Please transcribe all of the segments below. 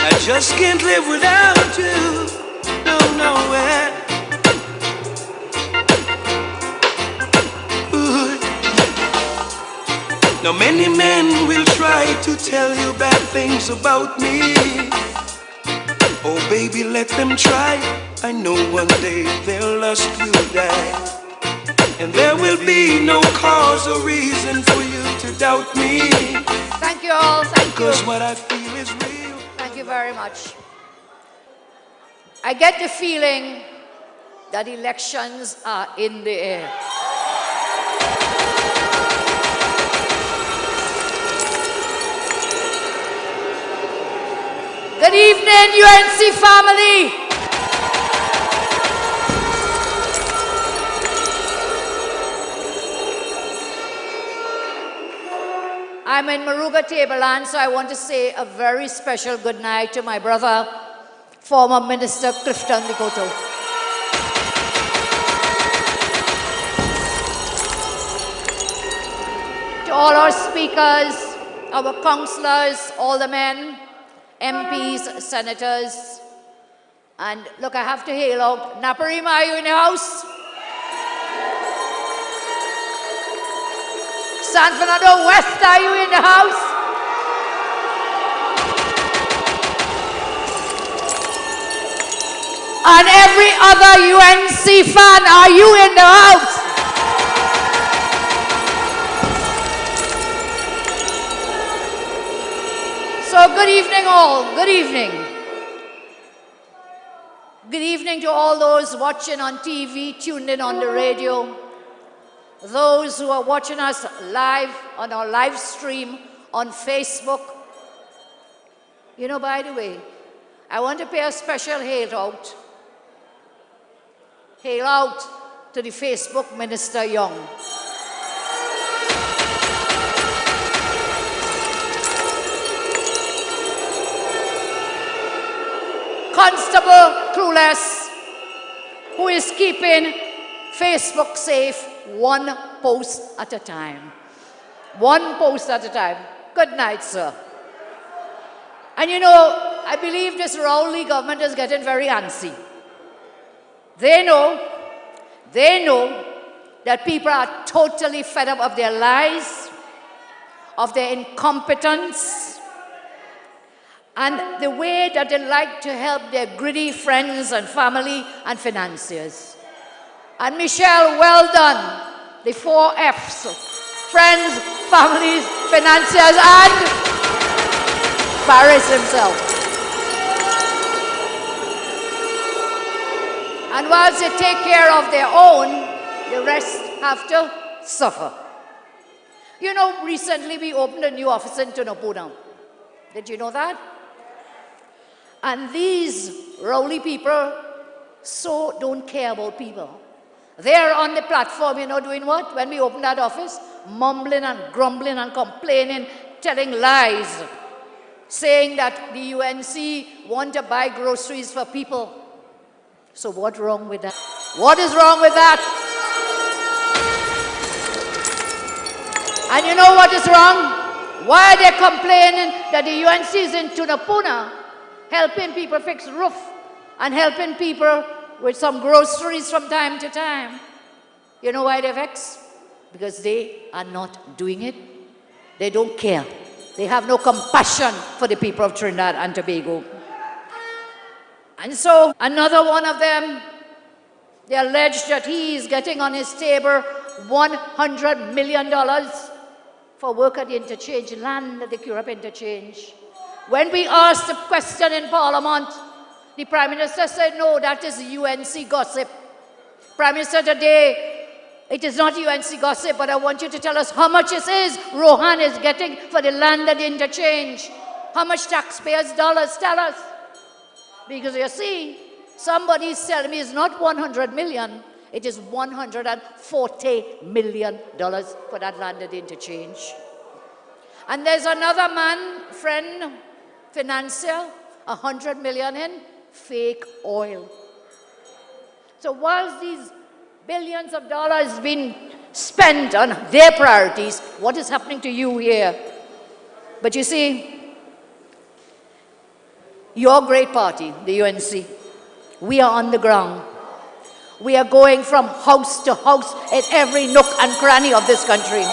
I just can't live without you. No, nowhere. Ooh. Now many men will try to tell you bad things about me. Oh baby, let them try. I know one day their lust will die, and there will be no cause or reason for you to doubt me. Thank you all, thank you. Because what I feel is real. Thank you very much. I get the feeling that elections are in the air. Good evening, UNC family. I'm in Moruga, Tableland, so I want to say a very special good night to my brother, former Minister Clifton Likoto. To all our speakers, our councillors, all the men, MPs, senators, and look, I have to hail out, Naparima, are you in the house? San Fernando West, are you in the house? And every other UNC fan, are you in the house? So good evening all, good evening. Good evening to all those watching on TV, tuned in on the radio, those who are watching us live on our live stream on Facebook. You know, by the way, I want to pay a special hail out to the Facebook Minister Young. Constable Clueless, who is keeping Facebook safe one post at a time. One post at a time. Good night, sir. And you know, I believe this Rowley government is getting very antsy. They know that people are totally fed up of their lies, of their incompetence, and the way that they like to help their greedy friends and family and financiers. And Michelle, well done. The 4 F's. Friends, families, financiers, and Paris himself. And whilst they take care of their own, the rest have to suffer. You know, recently we opened a new office in Tunapuna. Did you know that? And these Rowley people so don't care about people. They're on the platform, you know, doing what? When we open that office, mumbling and grumbling and complaining, telling lies, saying that the UNC want to buy groceries for people. So what's wrong with that? What is wrong with that? And you know what is wrong? Why are they complaining that the UNC is in Tunapuna, helping people fix roof and helping people with some groceries from time to time? You know why they're vexed? Because they are not doing it. They don't care. They have no compassion for the people of Trinidad and Tobago. And so another one of them, they allege that he is getting on his table $100 million for work at the interchange, land at the Europe interchange. When we asked the question in Parliament, the Prime Minister said, no, that is UNC gossip. Prime Minister, today, it is not UNC gossip, but I want you to tell us how much it is Rohan is getting for the land at the interchange. How much taxpayers' dollars? Tell us. Because you see, somebody is telling me it's not 100 million, it is $140 million for that land at the interchange. And there's another man, friend, financier, 100 million in fake oil. So whilst these billions of dollars being spent on their priorities, what is happening to you here? But you see, Your great party, the UNC, we are on the ground. We are going from house to house in every nook and cranny of this country.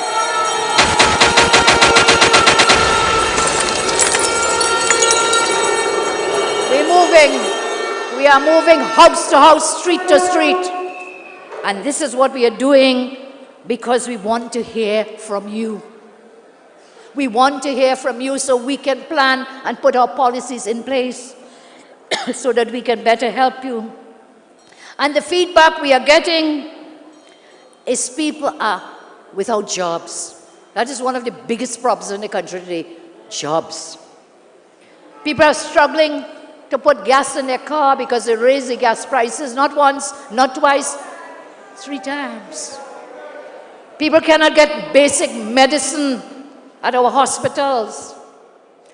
We are moving house to house, street to street. And this is what we are doing because we want to hear from you. We want to hear from you so we can plan and put our policies in place so that we can better help you. And the feedback we are getting is people are without jobs. That is one of the biggest problems in the country today, jobs. People are struggling to put gas in their car because they raise the gas prices, not once, not twice, 3 times. People cannot get basic medicine at our hospitals.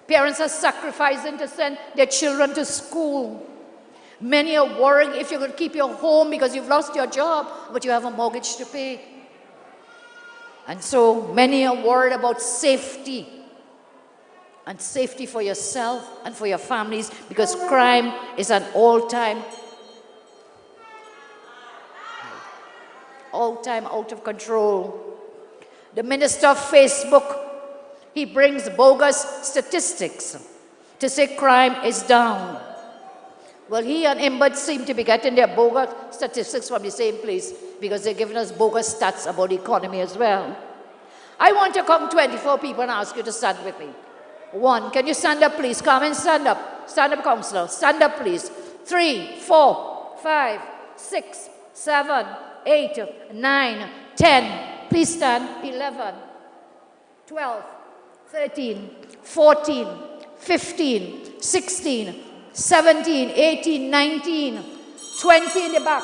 Parents are sacrificing to send their children to school. Many are worrying if you're going to keep your home because you've lost your job, but you have a mortgage to pay. And so many are worried about safety, and safety for yourself and for your families, because crime is an all-time out of control. The minister of Facebook, he brings bogus statistics to say crime is down. Well, he and Imbert seem to be getting their bogus statistics from the same place because they're giving us bogus stats about the economy as well. I want to come 24 people and ask you to stand with me. 1, can you stand up, please? Come and stand up. Stand up, councillor. Stand up, please. 3, 4, 5, 6, 7, 8, 9, 10. Please stand. 11, 12, 13, 14, 15, 16, 17, 18, 19, 20 in the back,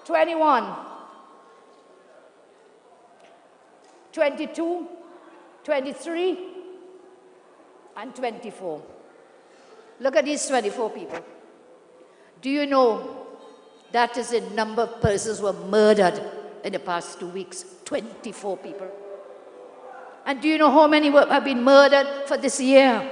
21, 22, 23, and 24. Look at these 24 people. Do you know that is the number of persons who were murdered in the past 2 weeks? 24 people. And do you know how many have been murdered for this year?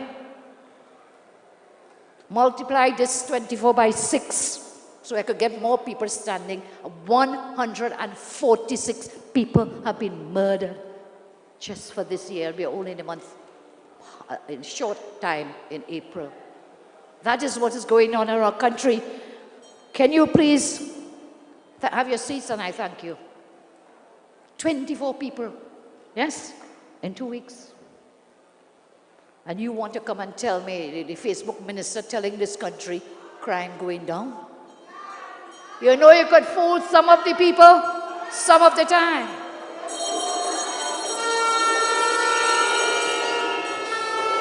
Multiply this 24 by 6 so I could get more people standing. 146 people have been murdered just for this year. We are only in a month, in short time in April. That is what is going on in our country. Can you please have your seats, and I thank you. 24 people, yes, in 2 weeks. And you want to come and tell me, the Facebook minister telling this country, crime going down? You know you could fool some of the people, some of the time.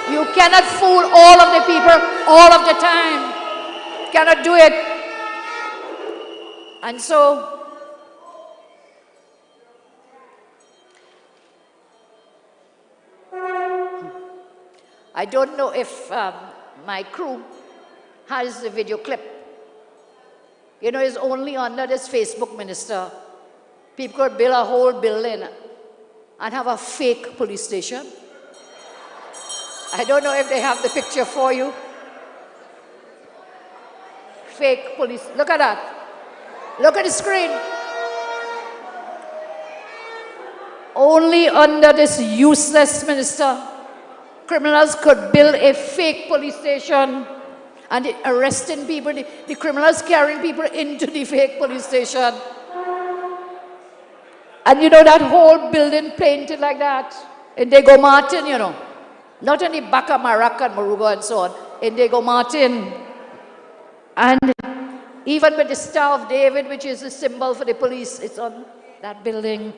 You cannot fool all of the people, all of the time. You cannot do it. And so, I don't know if my crew has the video clip. You know, it's only under this Facebook minister. People could build a whole building and have a fake police station. I don't know if they have the picture for you. Fake police. Look at that. Look at the screen. Only under this useless minister, criminals could build a fake police station and arresting people. The criminals carrying people into the fake police station. And you know that whole building painted like that. In Diego Martin, you know. Not only Baka, Maraca, and Moruga and so on. In Diego Martin. And even with the Star of David, which is a symbol for the police, it's on that building.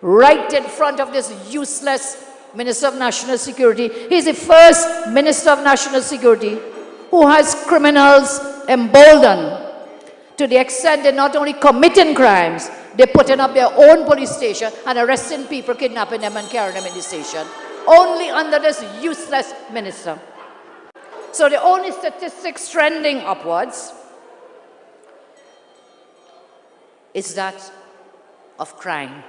Right in front of this useless Minister of National Security. He's the first Minister of National Security who has criminals emboldened to the extent they're not only committing crimes, they're putting up their own police station and arresting people, kidnapping them and carrying them in the station. Only under this useless minister. So the only statistics trending upwards is that of crime.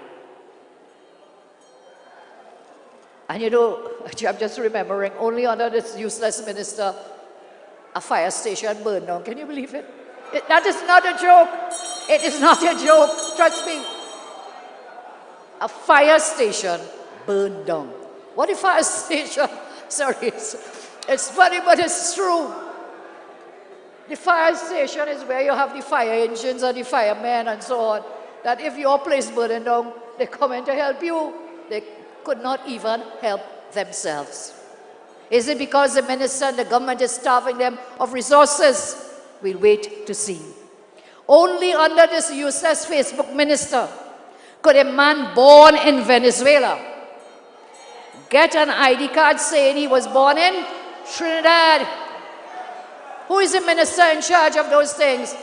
And you know, I'm just remembering, only under this useless minister, a fire station burned down. Can you believe it? That is not a joke. It is not a joke. Trust me. A fire station burned down. What a fire station? Sorry, it's funny, but it's true. The fire station is where you have the fire engines and the firemen and so on. That if your place burning down, they come in to help you. They could not even help themselves. Is it because the minister and the government is starving them of resources? We'll wait to see. Only under this useless Facebook minister could a man born in Venezuela get an ID card saying he was born in Trinidad. Who is the minister in charge of those things?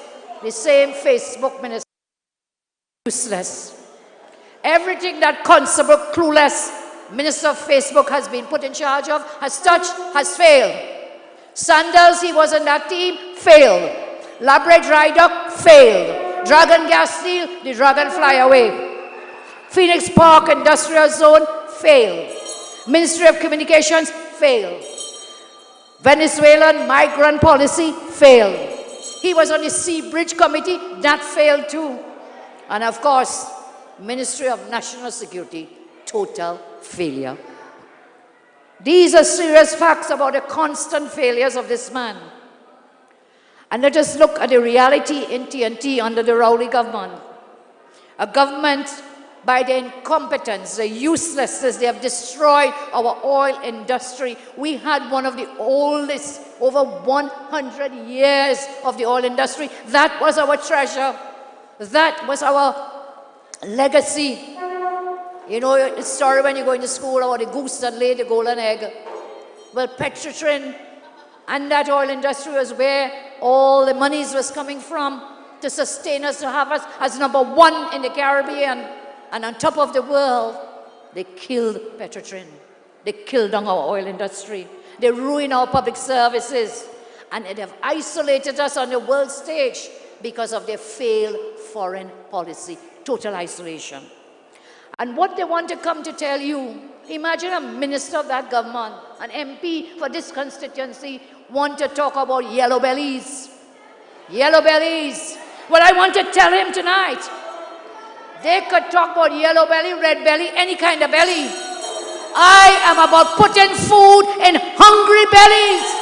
The same Facebook minister. Useless. Everything that Constable Clueless, Minister of Facebook, has been put in charge of, has touched, has failed. Sandals, he was on that team, failed. Labre Dry Dock, failed. Dragon Gas Steel, the Dragon fly away. Phoenix Park Industrial Zone, failed. Ministry of Communications, failed. Venezuelan migrant policy, failed. He was on the Sea Bridge Committee, that failed too. And of course, Ministry of National Security, total failure. These are serious facts about the constant failures of this man. And let us look at the reality in TNT under the Rowley government. A government, by their incompetence, their uselessness, they have destroyed our oil industry. We had one of the oldest, over 100 years of the oil industry. That was our treasure. That was our legacy. You know the story when you go into school about the goose that laid the golden egg. Well, Petrotrin and that oil industry was where all the monies was coming from to sustain us, to have us as number one in the Caribbean and on top of the world. They killed Petrotrin. They killed down our oil industry. They ruined our public services. And they have isolated us on the world stage because of their failed foreign policy. Total isolation. And what they want to come to tell you, imagine a minister of that government, an MP for this constituency, want to talk about yellow bellies. Yellow bellies. Well, I want to tell him tonight, they could talk about yellow belly, red belly, any kind of belly. I am about putting food in hungry bellies.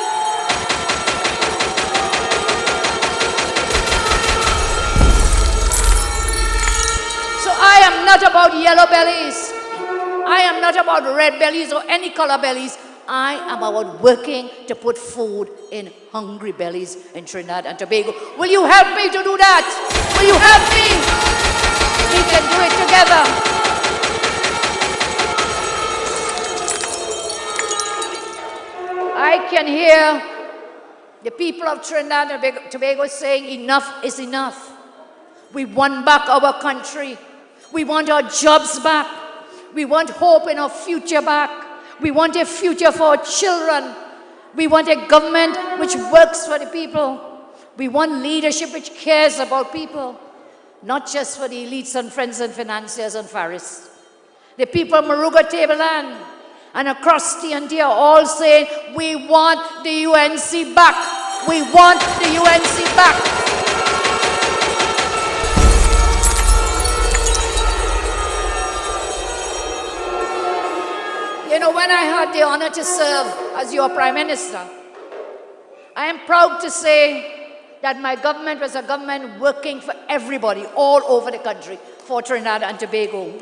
I am not about yellow bellies. I am not about red bellies or any color bellies. I am about working to put food in hungry bellies in Trinidad and Tobago. Will you help me to do that? Will you help me? We can do it together. I can hear the people of Trinidad and Tobago saying enough is enough. We want back our country. We want our jobs back. We want hope in our future back. We want a future for our children. We want a government which works for the people. We want leadership which cares about people, not just for the elites and friends and financiers and Pharisees. The people of Moruga, Tableland, and across TNT are all saying, we want the UNC back. We want the UNC back. You know, when I had the honor to serve as your Prime Minister, I am proud to say that my government was a government working for everybody all over the country, for Trinidad and Tobago.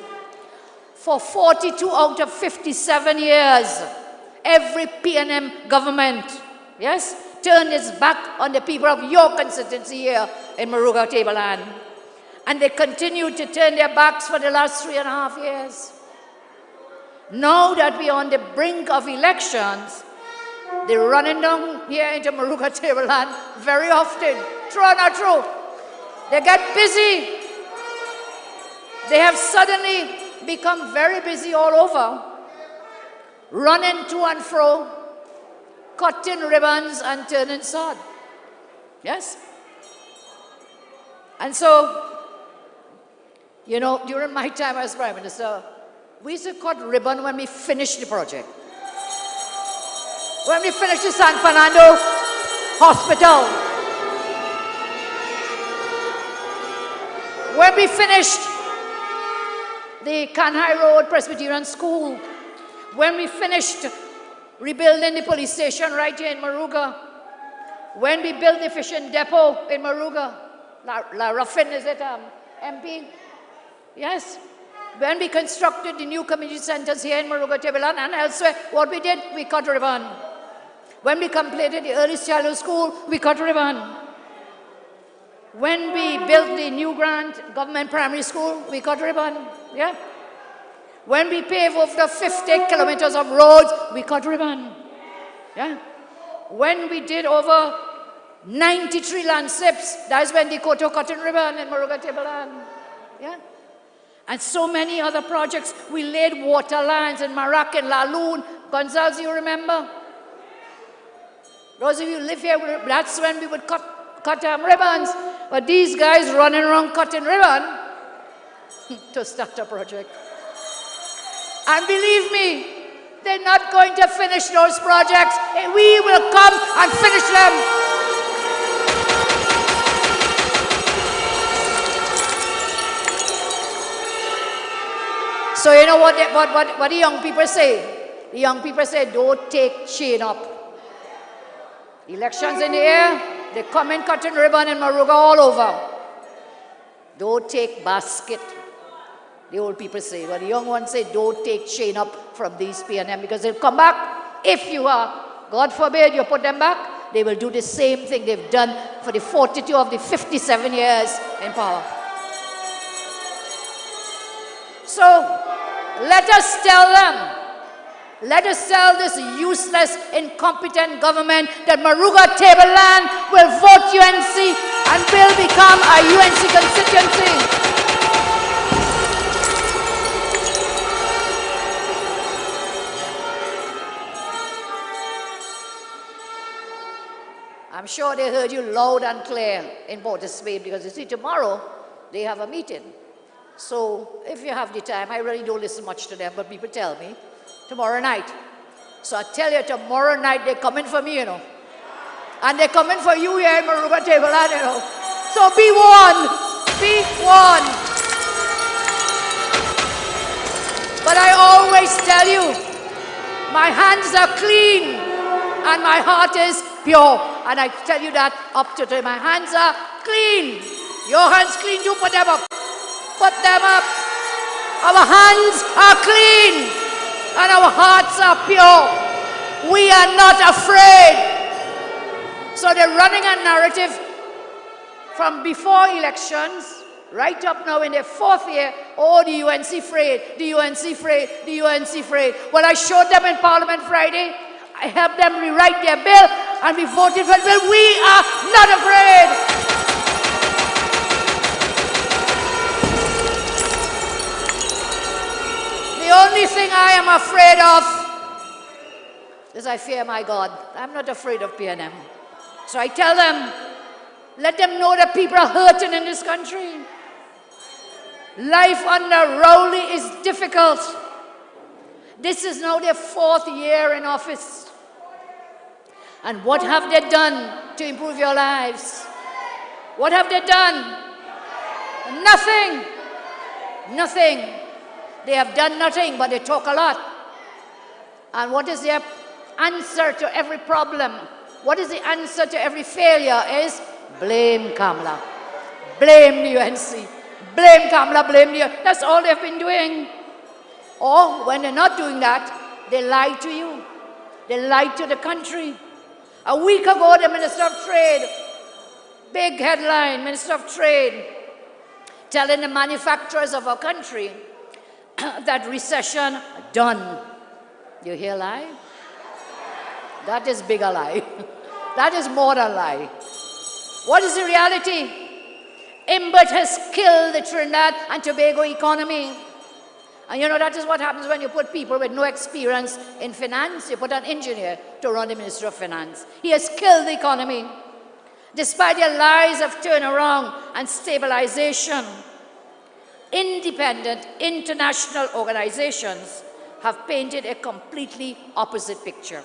For 42 out of 57 years, every PNM government, yes, turned its back on the people of your constituency here in Moruga, Tableland. And they continued to turn their backs for the last 3.5 years. Now that we are on the brink of elections, they're running down here into Moruga, Tableland very often. True or not true? They get busy. They have suddenly become very busy all over, running to and fro, cutting ribbons and turning sod. Yes? And so, you know, during my time as Prime Minister, we used to cut ribbon when we finished the project. When we finished the San Fernando, hospital. When we finished the Kanhai Road Presbyterian School, when we finished rebuilding the police station right here in Moruga, when we built the fishing depot in Moruga, La Ruffin, is it, MP? Yes. When we constructed the new community centers here in Moruga, Tableland, and elsewhere, what we did, we cut ribbon. When we completed the early childhood school, we cut ribbon. When we built the new government primary school, we cut ribbon. Yeah. When we paved over 50 kilometers of roads, we cut ribbon. Yeah. When we did over 93 landscapes, that's when the Koto cutting ribbon in Moruga Tableland. Yeah. And so many other projects. We laid water lines in Marak and Laloon. Gonzales, you remember? Those of you who live here, that's when we would cut ribbons. But these guys running around cutting ribbon to start a project. And believe me, they're not going to finish those projects. We will come and finish them. So you know what the young people say? The young people say, don't take chain up. Elections in the air, they come in cutting ribbon in Moruga all over. Don't take basket. The old people say, but the young ones say, don't take chain up from these P&M because they'll come back. If you are, God forbid, you put them back, they will do the same thing they've done for the 42 of the 57 years in power. So, let us tell this useless, incompetent government that Moruga Tableland will vote UNC and will become a UNC constituency. I'm sure they heard you loud and clear in Port of Spain because you see, tomorrow they have a meeting. So if you have the time, I really don't listen much to them, but people tell me, tomorrow night. So I tell you, tomorrow night they're coming for me, you know. And they're coming for you here in Moruga Tableland, you know. So be warned. Be warned. But I always tell you, my hands are clean and my heart is pure. And I tell you that up to today. My hands are clean. Your hands clean too, put them up. Put them up. Our hands are clean and our hearts are pure. We are not afraid. So they're running a narrative from before elections, right up now in their fourth year. Oh, the UNC afraid, the UNC afraid, the UNC afraid. Well, I showed them in Parliament Friday. I helped them rewrite their bill and we voted for the bill. We are not afraid. The only thing I am afraid of is I fear my God. I'm not afraid of P&M. So I tell them, let them know that people are hurting in this country. Life under Rowley is difficult. This is now their fourth year in office. And what have they done to improve your lives? What have they done? Nothing. Nothing. They have done nothing, but they talk a lot. And what is their answer to every problem? What is the answer to every failure is blame Kamla. Blame the UNC. Blame Kamla, blame the UNC. That's all they've been doing. Or when they're not doing that, they lie to you. They lie to the country. A week ago, the Minister of Trade, big headline, Minister of Trade, telling the manufacturers of our country that recession done. You hear lie? That is bigger lie. That is more than lie. What is the reality? Imbert has killed the Trinidad and Tobago economy. And you know, that is what happens when you put people with no experience in finance. You put an engineer to run the Ministry of Finance. He has killed the economy. Despite their lies of turnaround and stabilization, independent international organizations have painted a completely opposite picture.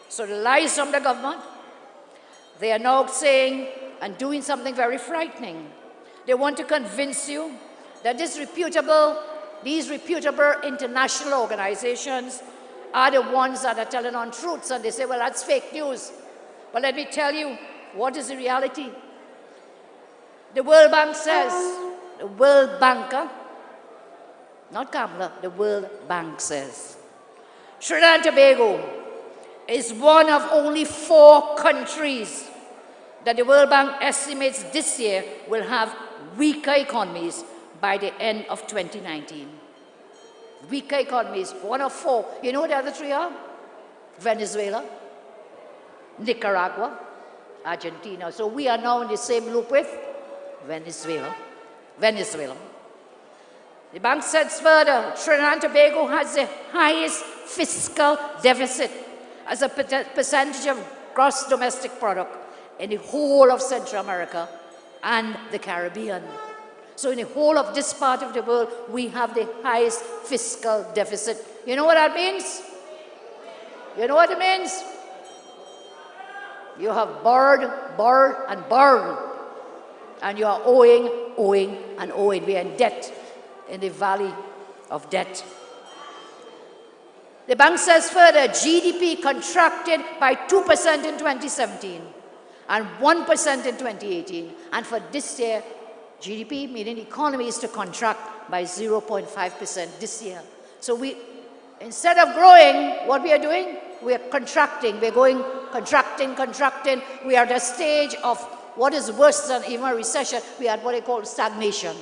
So the lies from the government, They are now saying and doing something very frightening. They want to convince you that these reputable international organizations are the ones that are telling untruths, and they say, well, that's fake news. But let me tell you, what is the reality? The World Bank says, the World Banker, not Kamla, the World Bank says, Trinidad and Tobago is one of only 4 countries that the World Bank estimates this year will have weaker economies by the end of 2019. Weaker economies, 1 of 4. You know what the other 3 are? Venezuela, Nicaragua, Argentina. So we are now in the same loop with Venezuela. The bank says further, Trinidad and Tobago has the highest fiscal deficit as a percentage of gross domestic product in the whole of Central America and the Caribbean. So in the whole of this part of the world, we have the highest fiscal deficit. You know what that means? You know what it means? You have borrowed, and borrowed. And you are owing, and owing. We are in debt, in the valley of debt. The bank says further, GDP contracted by 2% in 2017 and 1% in 2018. And for this year, GDP, meaning the economy, is to contract by 0.5% this year. So we, instead of growing, what we are doing? We are contracting. We're going contracting. We are at a stage of what is worse than even a recession. We are at what they call stagnation.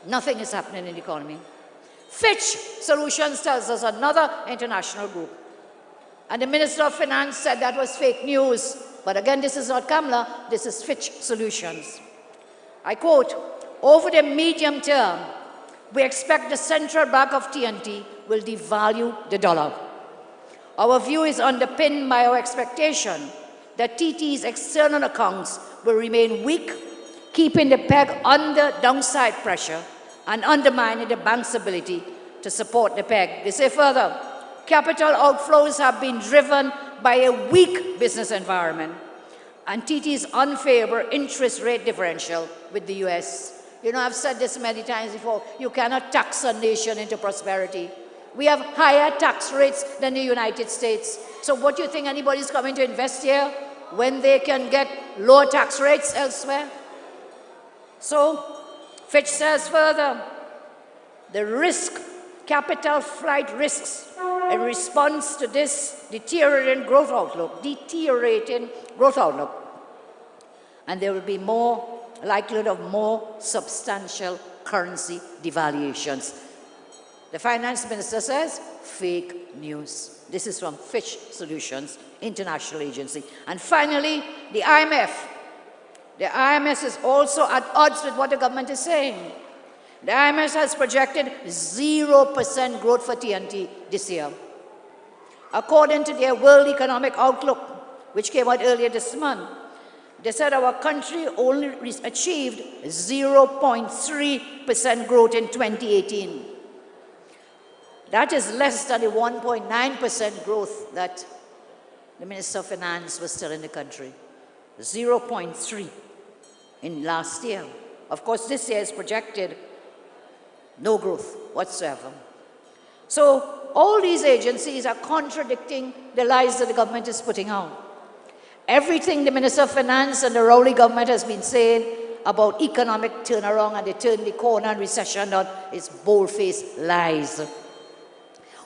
Nothing is happening in the economy. Fitch Solutions tells us, another international group. And the Minister of Finance said that was fake news. But again, this is not Kamla, this is Fitch Solutions. I quote, over the medium term, we expect the central bank of TNT will devalue the dollar. Our view is underpinned by our expectation that TT's external accounts will remain weak, keeping the peg under downside pressure and undermining the bank's ability to support the peg. They say further, capital outflows have been driven by a weak business environment and TT's unfavorable interest rate differential with the US. You know, I've said this many times before, you cannot tax a nation into prosperity. We have higher tax rates than the United States. So what do you think anybody's coming to invest here when they can get lower tax rates elsewhere? So Fitch says further, the risk, capital flight risks in response to this deteriorating growth outlook, and there will be more likelihood of more substantial currency devaluations. The finance minister says, fake news. This is from Fitch Solutions, international agency. And finally, the IMF. The IMF is also at odds with what the government is saying. The IMF has projected 0% growth for TNT this year. According to their World Economic Outlook, which came out earlier this month, they said our country only achieved 0.3% growth in 2018. That is less than the 1.9% growth that the Minister of Finance was telling the country. 0.3 in last year. Of course, this year is projected no growth whatsoever. So all these agencies are contradicting the lies that the government is putting out. Everything the Minister of Finance and the Rowley government has been saying about economic turnaround and they turn the corner and recession on is bold-faced lies.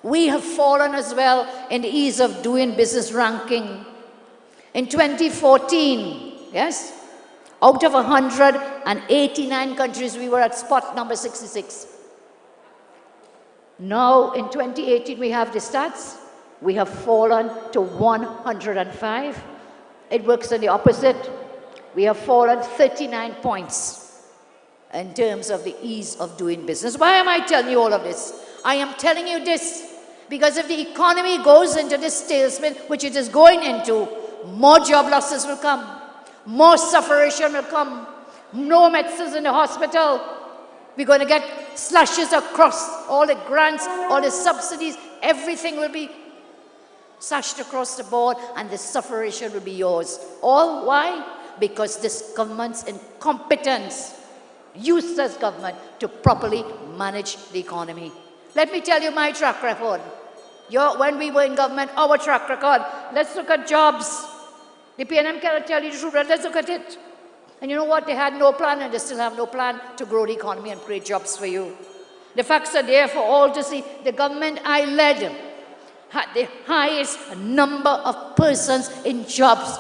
We have fallen as well in the ease of doing business ranking. In 2014, yes, out of 189 countries, we were at spot number 66. Now, in 2018, we have the stats. We have fallen to 105. It works in the opposite. We have fallen 39 points in terms of the ease of doing business. Why am I telling you all of this? I am telling you this because if the economy goes into this tailspin, which it is going into, more job losses will come, more sufferation will come, no medicines in the hospital. We're going to get slashes across all the grants, all the subsidies, everything will be sashed across the board, and the sufferation will be yours. All why? Because this government's incompetence, useless government, to properly manage the economy. Let me tell you my track record. When we were in government, our track record. Let's look at jobs. The PNM cannot tell you the truth, but let's look at it. And you know what? They had no plan, and they still have no plan to grow the economy and create jobs for you. The facts are there for all to see. The government I led had the highest number of persons in jobs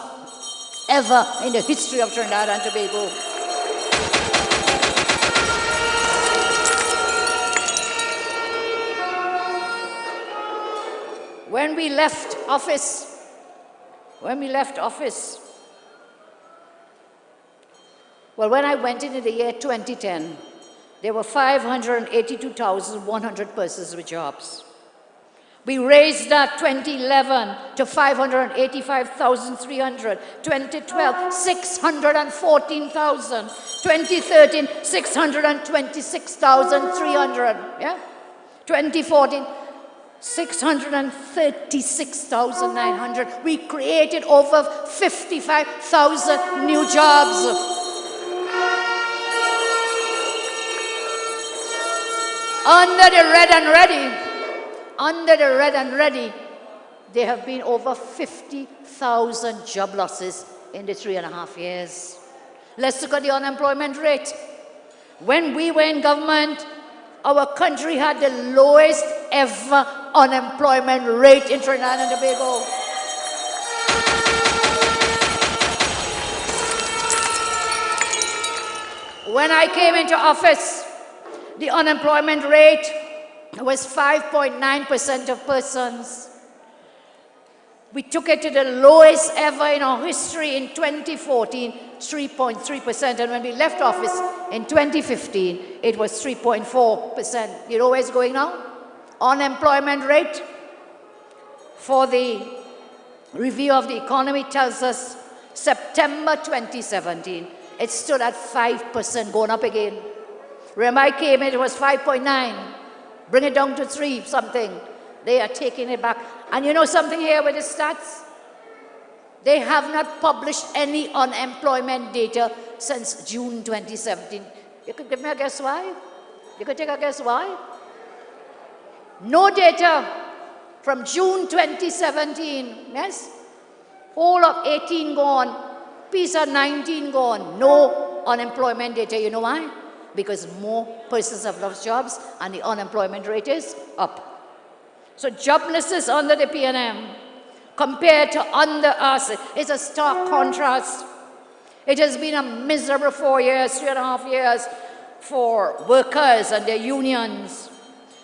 ever in the history of Trinidad and Tobago. When we left office, well, when I went in the year 2010, there were 582,100 persons with jobs. We raised that 2011 to 585,300, 2012, 614,000, 2013, 626,300, yeah? 2014, 636,900. We created over 55,000 new jobs. Under the red and ready, there have been over 50,000 job losses in the 3.5 years. Let's look at the unemployment rate. When we were in government, our country had the lowest ever unemployment rate in Trinidad and Tobago. When I came into office, the unemployment rate was 5.9% of persons. We took it to the lowest ever in our history in 2014, 3.3%. And when we left office in 2015, it was 3.4%. You know where it's going now? Unemployment rate for the review of the economy tells us September 2017, it stood at 5%, going up again. Remember I came in, it was 5.9. Bring it down to 3 something. They are taking it back. And you know something here with the stats? They have not published any unemployment data since June 2017. You could give me a guess why? You could take a guess why? No data from June 2017, yes? All of 18 gone, piece of 19 gone. No unemployment data. You know why? Because more persons have lost jobs and the unemployment rate is up. So joblessness under the PNM compared to under us is a stark contrast. It has been a miserable 4 years, 3.5 years for workers and their unions.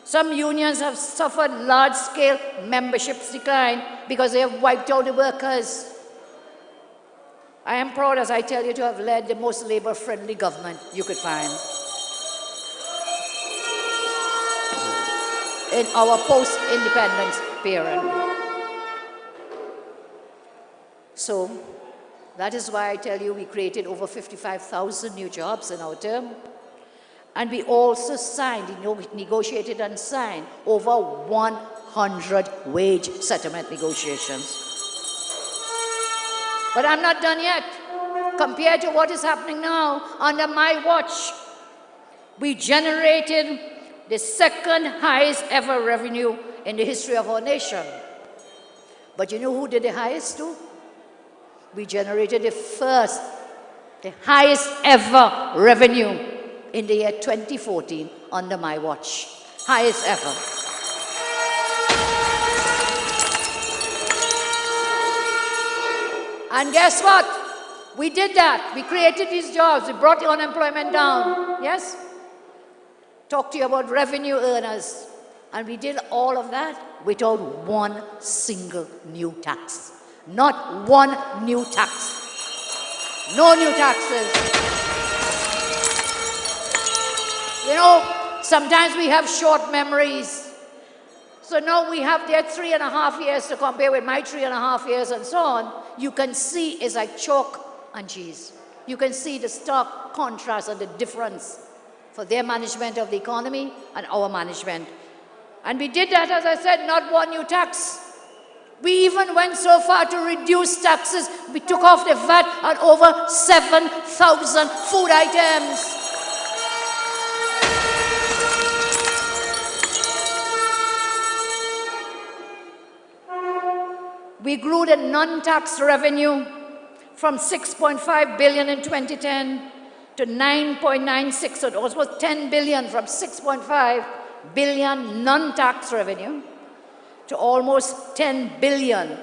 Some unions have suffered large-scale memberships decline because they have wiped out the workers. I am proud, as I tell you, to have led the most labor-friendly government you could find in our post-independence period. So that is why I tell you we created over 55,000 new jobs in our term. And we also signed, negotiated and signed over 100 wage settlement negotiations. But I'm not done yet. Compared to what is happening now, under my watch, we generated the second highest ever revenue in the history of our nation. But you know who did the highest too? We generated the highest ever revenue in the year 2014 under my watch. Highest ever. And guess what? We did that. We created these jobs. We brought the unemployment down. Yes? Talk to you about revenue earners. And we did all of that without one single new tax. Not one new tax. No new taxes. You know, sometimes we have short memories. So now we have their 3.5 years to compare with my 3.5 years and so on. You can see it's like chalk and cheese. You can see the stark contrast and the difference for their management of the economy and our management. And we did that, as I said, not one new tax. We even went so far to reduce taxes. We took off the VAT on over 7,000 food items. We grew the non-tax revenue from 6.5 billion in 2010 to 9.96, so it was 10 billion, from 6.5 billion non-tax revenue to almost 10 billion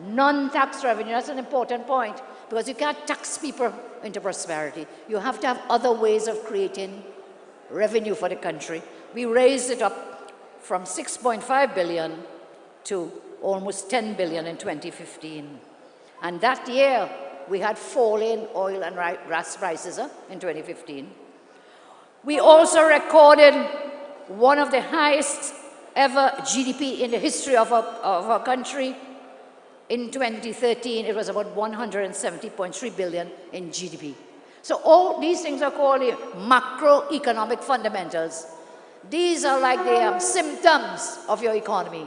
non-tax revenue. That's an important point, because you can't tax people into prosperity. You have to have other ways of creating revenue for the country. We raised it up from 6.5 billion to almost 10 billion in 2015. And that year, we had falling oil and gas prices in 2015. We also recorded one of the highest ever GDP in the history of our country. In 2013, it was about 170.3 billion in GDP. So all these things are called the macroeconomic fundamentals. These are like the symptoms of your economy.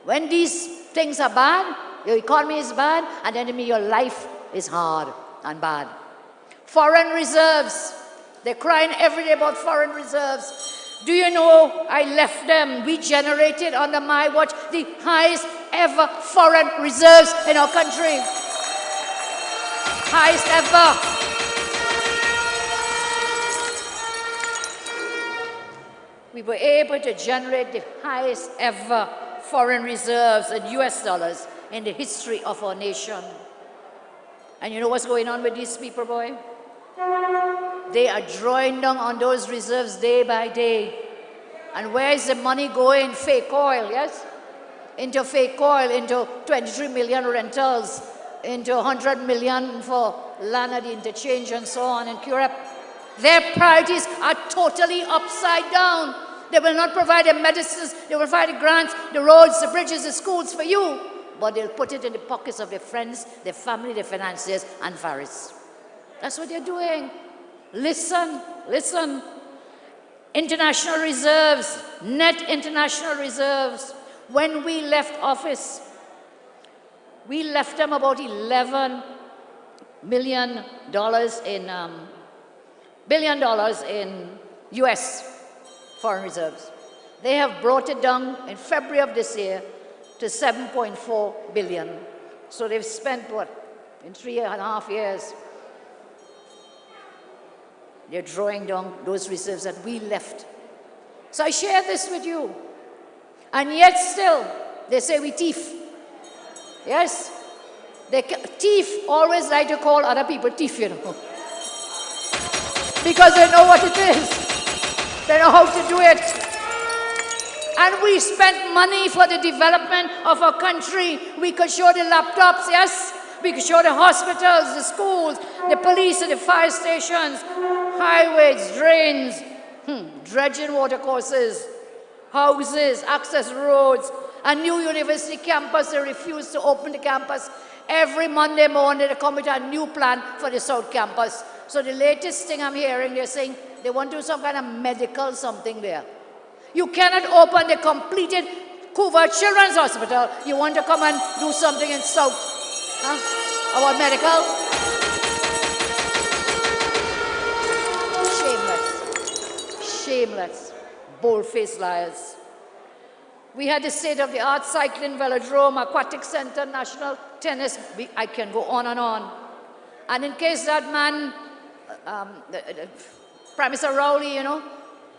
When these things are bad, your economy is bad, and then your life is hard and bad. Foreign reserves. They're crying every day about foreign reserves. Do you know, I left them. We generated under my watch the highest ever foreign reserves in our country. Highest ever. We were able to generate the highest ever foreign reserves in US dollars in the history of our nation. And you know what's going on with these people, boy? They are drawing down on those reserves day by day. And where is the money going? Fake oil, yes? Into fake oil, into 23 million rentals, into 100 million for land at the interchange and so on in Europe. Their priorities are totally upside down. They will not provide the medicines, they will provide the grants, the roads, the bridges, the schools for you, but they'll put it in the pockets of their friends, their family, their financiers, and Pharisees. That's what they're doing. Listen, listen. International reserves, net international reserves. When we left office, we left them about $11 billion in US foreign reserves. They have brought it down in February of this year to 7.4 billion. So they've spent what? In 3.5 years. They're drawing down those reserves that we left. So I share this with you. And yet still, they say we thief. Yes? Thief always like to call other people thief, you know. Because they know what it is. They know how to do it. And we spent money for the development of our country. We could show the laptops, yes? We could show the hospitals, the schools, the police and the fire stations, highways, drains, dredging watercourses, houses, access roads, a new university campus. They refuse to open the campus. Every Monday morning they come with a new plan for the South Campus. So the latest thing I'm hearing, they're saying they want to do some kind of medical something there. You cannot open the completed Couva Children's Hospital. You want to come and do something in South. Huh? About medical? Shameless. Shameless. Bold-faced liars. We had the state-of-the-art cycling velodrome, aquatic center, national tennis. I can go on and on. And in case that man, Prime Minister Rowley, you know,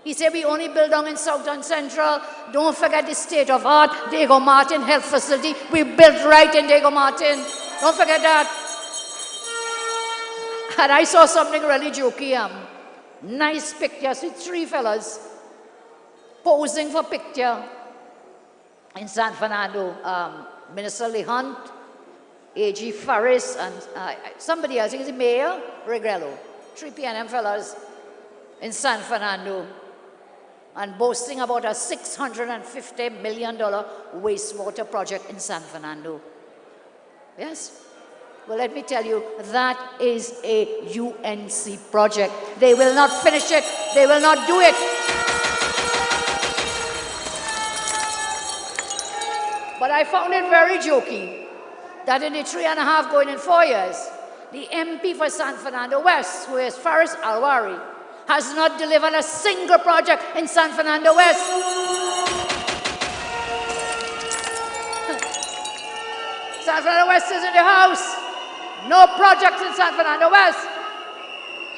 he said we only build down in South and Central. Don't forget the state-of-art Diego Martin Health Facility. We built right in Diego Martin. Don't forget that. And I saw something really jokey. Nice picture. See 3 fellas posing for picture in San Fernando. Minister Lee Hunt, A.G. Farris, and somebody else. I think it's the Mayor Regrello. 3 PNM fellas in San Fernando. And boasting about a $650 million wastewater project in San Fernando. Yes? Well, let me tell you, that is a UNC project. They will not finish it. They will not do it. But I found it very jokey that in the 3.5 going in 4 years, the MP for San Fernando West, who is Faris Alwari, has not delivered a single project in San Fernando West. San Fernando West is in the house. No projects in San Fernando West.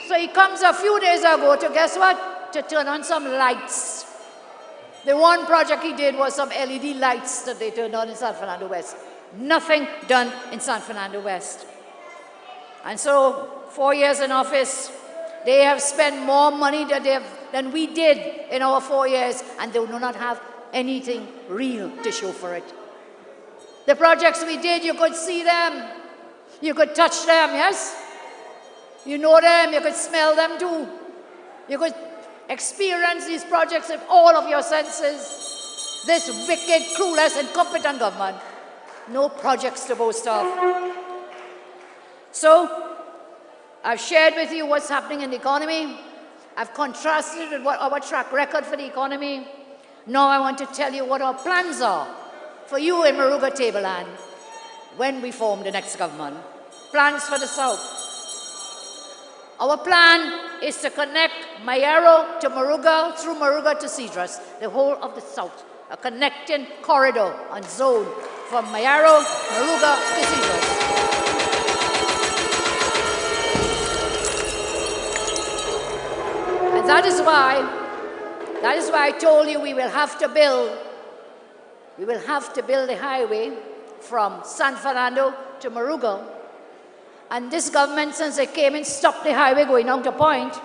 So he comes a few days ago to, guess what? To turn on some lights. The one project he did was some LED lights that they turned on in San Fernando West. Nothing done in San Fernando West. And so, 4 years in office, they have spent more money than we did in our 4 years, and they do not have anything real to show for it. The projects we did, you could see them. You could touch them, yes? You know them, you could smell them too. You could experience these projects with all of your senses. This wicked, clueless, incompetent government. No projects to boast of. So, I've shared with you what's happening in the economy. I've contrasted with what our track record for the economy. Now I want to tell you what our plans are for you in Moruga Tableland when we form the next government. Plans for the South. Our plan is to connect Mayaro to Moruga, through Moruga to Cedros, the whole of the South. A connecting corridor and zone from Mayaro, Moruga to Cedros. And that is why I told you we will have to build the highway from San Fernando to Moruga. And this government, since they came and stopped the highway going down to Point,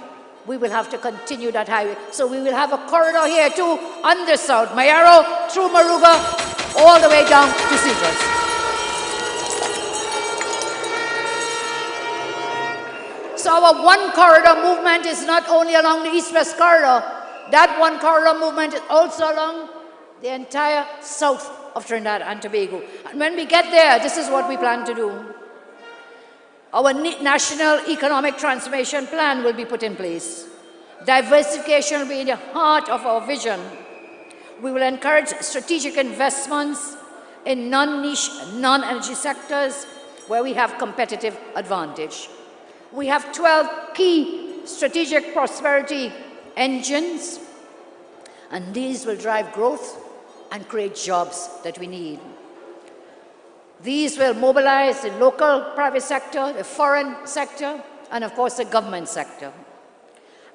we will have to continue that highway. So we will have a corridor here too, on the south, Mayaro, through Moruga, all the way down to Cedros. So our one corridor movement is not only along the east-west corridor, that one corridor movement is also along the entire south of Trinidad and Tobago. And when we get there, this is what we plan to do. Our national economic transformation plan will be put in place. Diversification will be in the heart of our vision. We will encourage strategic investments in non-niche, non-energy sectors where we have competitive advantage. We have 12 key strategic prosperity engines, and these will drive growth and create jobs that we need. These will mobilize the local private sector, the foreign sector, and of course the government sector.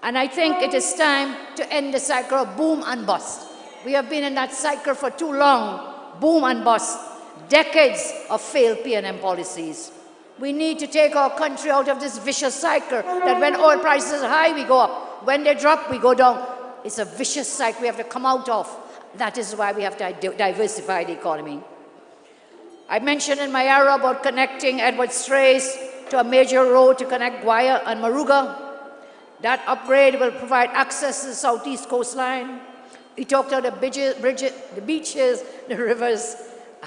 And I think it is time to end the cycle of boom and bust. We have been in that cycle for too long, boom and bust, decades of failed P&M policies. We need to take our country out of this vicious cycle that when oil prices are high, we go up. When they drop, we go down. It's a vicious cycle we have to come out of. That is why we have to diversify the economy. I mentioned in my era about connecting Edward Straits to a major road to connect Guaya and Moruga. That upgrade will provide access to the southeast coastline. We talked about the beaches, the rivers,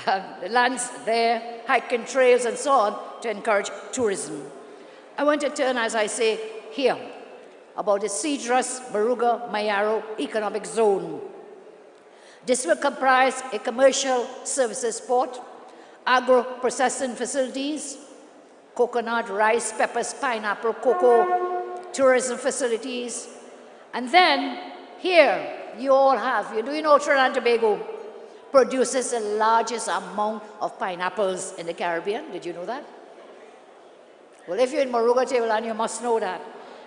the lands there, hiking trails and so on to encourage tourism. I want to turn, as I say, here about the Cedros, Moruga, Mayaro economic zone. This will comprise a commercial services port, agro-processing facilities, coconut, rice, peppers, pineapple, cocoa, tourism facilities. And then here you all have, you know Trinidad and Tobago produces the largest amount of pineapples in the Caribbean. Did you know that? Well, if you're in Moruga Tableland, you must know that.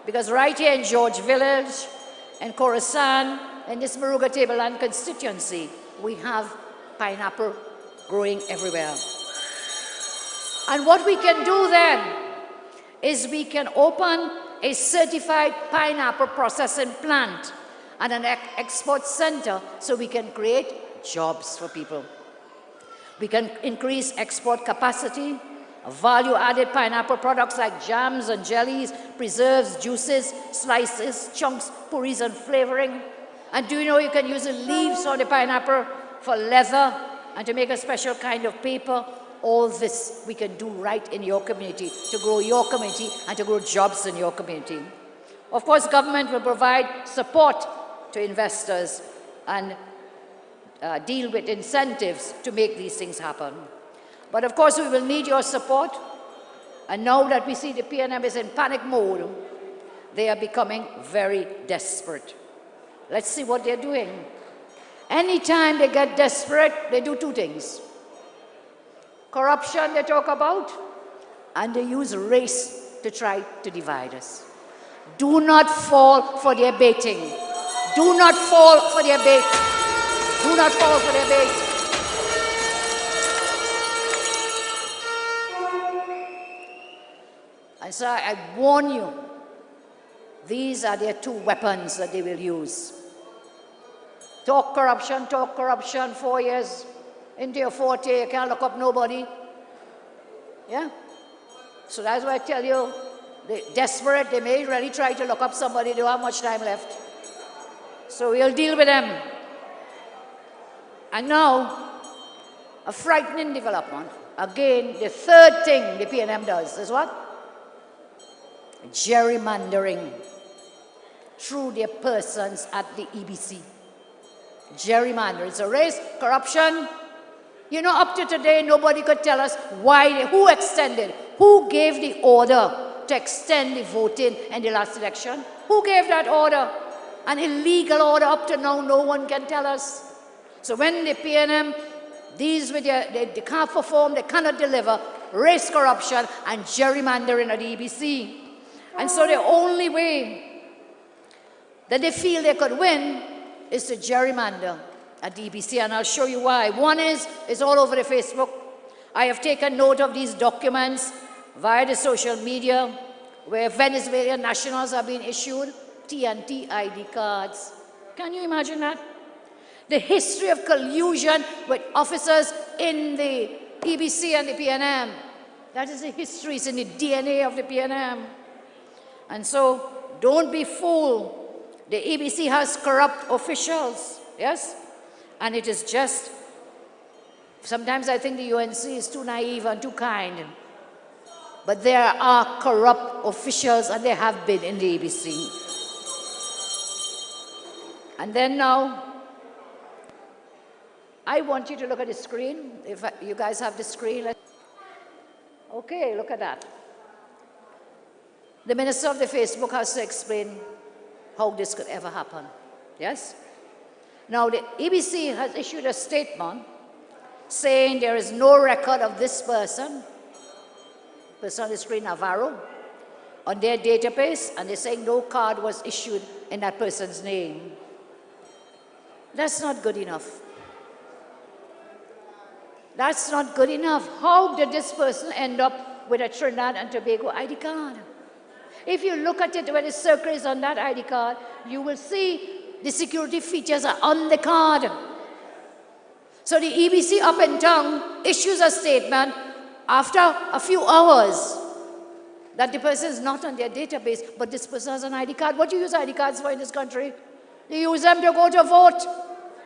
Because right here in George Village, in Khorasan, in this Moruga Tableland constituency, we have pineapple growing everywhere. And what we can do then is we can open a certified pineapple processing plant and an export center so we can create jobs for people. We can increase export capacity, value-added pineapple products like jams and jellies, preserves, juices, slices, chunks, puris, and flavoring. And do you know you can use the leaves of the pineapple for leather and to make a special kind of paper? All this we can do right in your community, to grow your community and to grow jobs in your community. Of course, government will provide support to investors and deal with incentives to make these things happen. But of course, we will need your support. And now that we see the PNM is in panic mode, they are becoming very desperate. Let's see what they're doing. Anytime they get desperate, they do two things. Corruption they talk about, and they use race to try to divide us. Do not fall for their baiting. Do not fall for their bait. Do not fall for their bait. And so I warn you, these are their two weapons that they will use. Talk corruption, 4 years into your forte, you can't look up nobody. Yeah? So that's why I tell you, they're desperate, they may really try to look up somebody, they don't have much time left. So we'll deal with them. And now, a frightening development. Again, the third thing the PNM does is what? Gerrymandering through their persons at the EBC. Gerrymandering. So race, corruption. You know, up to today, nobody could tell us why, who extended, who gave the order to extend the voting in the last election? Who gave that order? An illegal order up to now, no one can tell us. So when the PNM, these with they can't perform, they cannot deliver, race corruption and gerrymandering at the EBC. And so the only way that they feel they could win is to gerrymander at the EBC, and I'll show you why. One is, it's all over the Facebook. I have taken note of these documents via the social media where Venezuelan nationals are being issued TNT ID cards. Can you imagine that? The history of collusion with officers in the EBC and the PNM. That is the history, it's in the DNA of the PNM. And so, don't be fooled. The EBC has corrupt officials, yes? And it is just, sometimes I think the UNC is too naive and too kind. But there are corrupt officials, and they have been in the EBC. And then now, I want you to look at the screen. If you guys have the screen. Okay, look at that. The minister of the Facebook has to explain how this could ever happen. Yes? Now, the EBC has issued a statement saying there is no record of this person on the screen, Navarro, on their database, and they're saying no card was issued in that person's name. That's not good enough. That's not good enough. How did this person end up with a Trinidad and Tobago ID card? If you look at it, where the circle is on that ID card, you will see the security features are on the card. So the EBC up in town issues a statement after a few hours that the person is not on their database, but this person has an ID card. What do you use ID cards for in this country? You use them to go to vote.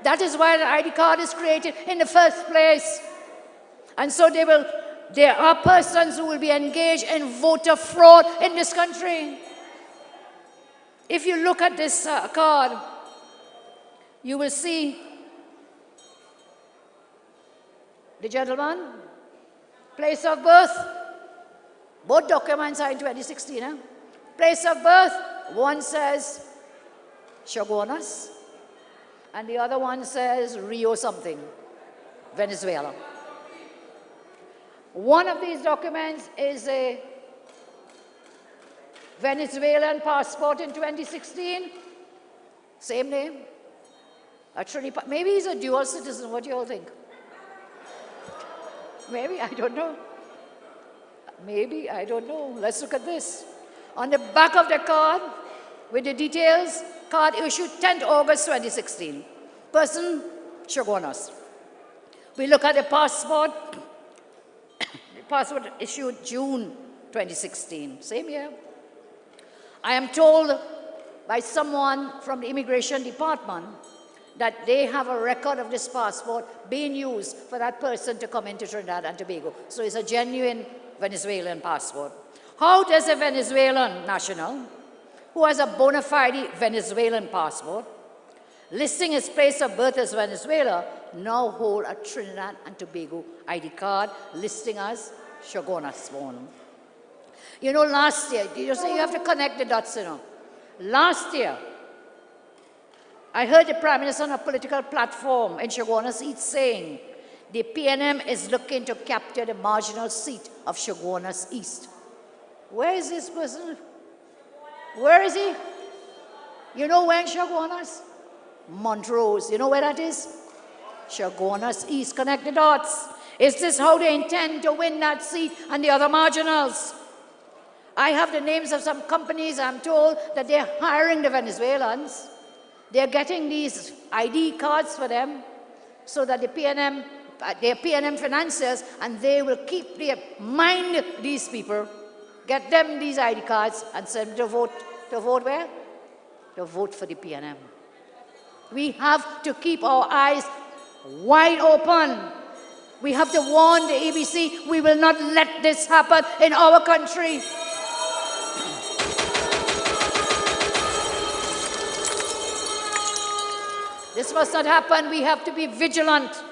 That is why the ID card is created in the first place. And so there are persons who will be engaged in voter fraud in this country. If you look at this card, you will see the gentleman, place of birth, both documents are in 2016. Eh? Place of birth, one says Chaguanas, and the other one says Rio something, Venezuela. One of these documents is a Venezuelan passport in 2016, same name. Maybe he's a dual citizen, what do you all think? Maybe, I don't know. Maybe, I don't know. Let's look at this. On the back of the card, with the details, card issued 10th August 2016. Person, Chaguanas. We look at the passport. The passport issued June 2016. Same year. I am told by someone from the Immigration Department that they have a record of this passport being used for that person to come into Trinidad and Tobago. So it's a genuine Venezuelan passport. How does a Venezuelan national who has a bona fide Venezuelan passport, listing his place of birth as Venezuela, now hold a Trinidad and Tobago ID card listing as Shagona Swan. You know, last year, you say you have to connect the dots, you know. Last year, I heard the Prime Minister on a political platform in Chaguanas East saying the PNM is looking to capture the marginal seat of Chaguanas East. Where is this person? Where is he? You know where in Chaguanas? Montrose. You know where that is? Chaguanas East. Connect the dots. Is this how they intend to win that seat and the other marginals? I have the names of some companies. I'm told that they're hiring the Venezuelans. They're getting these ID cards for them so that they're PNM financiers, and they will mind these people, get them these ID cards and send them to vote. To vote where? To vote for the PNM. We have to keep our eyes wide open. We have to warn the ABC, we will not let this happen in our country. This must not happen. We have to be vigilant.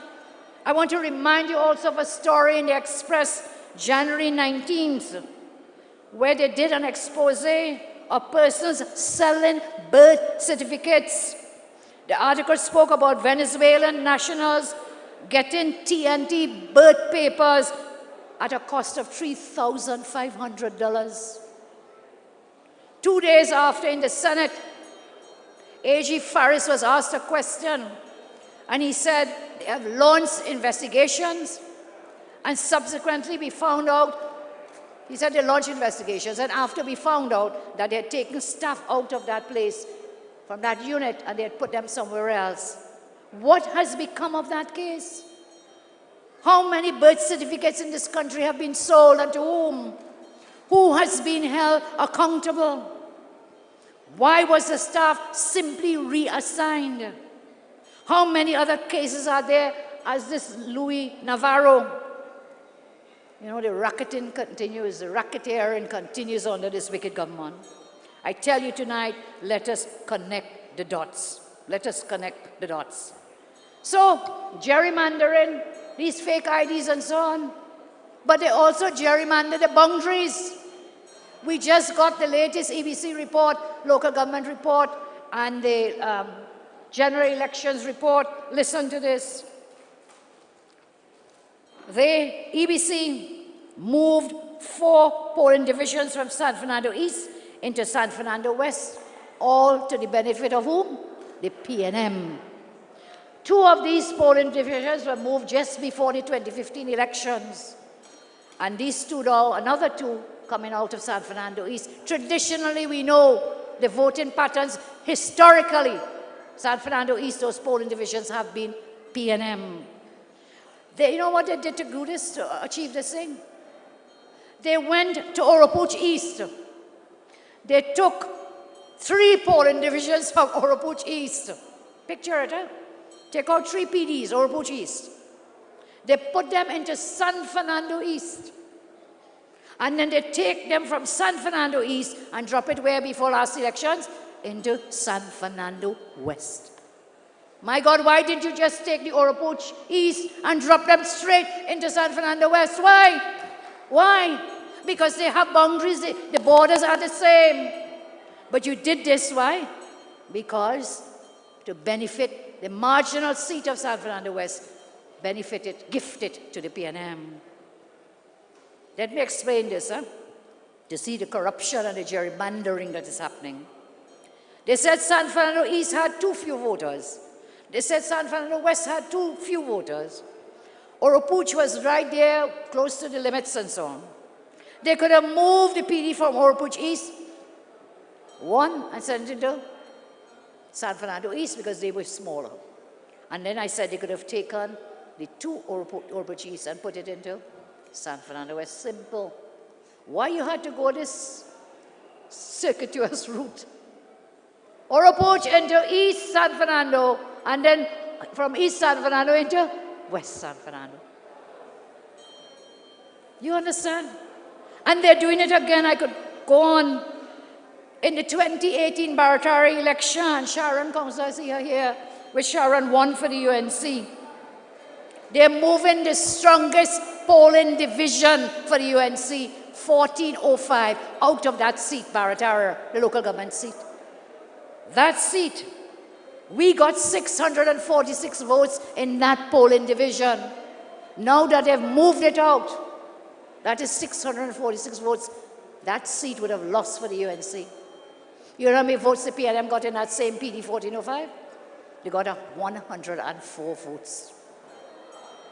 I want to remind you also of a story in the Express, January 19th, where they did an expose of persons selling birth certificates. The article spoke about Venezuelan nationals getting TNT birth papers at a cost of $3,500. 2 days after, in the Senate, A.G. Faris was asked a question, and he said they have launched investigations, and subsequently we found out, he said they launched investigations, and after we found out that they had taken staff out of that place, from that unit, and they had put them somewhere else. What has become of that case? How many birth certificates in this country have been sold, and to whom? Who has been held accountable? Why was the staff simply reassigned? How many other cases are there as this Louis Navarro? You know, the racketeering continues under this wicked government. I tell you tonight, let us connect the dots. Let us connect the dots. So, gerrymandering, these fake IDs and so on, but they also gerrymander the boundaries. We just got the latest EBC report, local government report, and the general elections report. Listen to this. The EBC moved 4 polling divisions from San Fernando East into San Fernando West, all to the benefit of whom? The PNM. 2 of these polling divisions were moved just before the 2015 elections. And these 2 now, another 2 coming out of San Fernando East. Traditionally, we know the voting patterns. Historically, San Fernando East, those polling divisions have been PNM. You know what they did to do this, to achieve this thing? They went to Oropouche East. They took 3 polling divisions from Oropouche East. Picture it, huh? Take out 3 PDs, Oropouche East. They put them into San Fernando East. And then they take them from San Fernando East and drop it where before last elections? Into San Fernando West. My God, why didn't you just take the Oropouche East and drop them straight into San Fernando West? Why? Why? Because they have boundaries, the borders are the same. But you did this, why? Because to benefit the marginal seat of San Fernando West, gifted to the PNM. Let me explain this, to see the corruption and the gerrymandering that is happening. They said San Fernando East had too few voters. They said San Fernando West had too few voters. Oropouche was right there, close to the limits and so on. They could have moved the PD from Oropouche East, 1, and sent it to San Fernando East because they were smaller. And then I said they could have taken the 2 Oropouche East and put it into San Fernando West. Simple. Why you had to go this circuitous route? Oropouche into East San Fernando, and then from East San Fernando into West San Fernando. You understand? And they're doing it again. I could go on. In the 2018 Baratari election, Sharon comes, I see her here, which Sharon won for the UNC. They're moving the strongest polling division for the UNC, 1405, out of that seat, Barratara, the local government seat. That seat, we got 646 votes in that polling division. Now that they've moved it out, that is 646 votes. That seat would have lost for the UNC. You know how many votes the PNM got in that same PD 1405? They got 104 votes.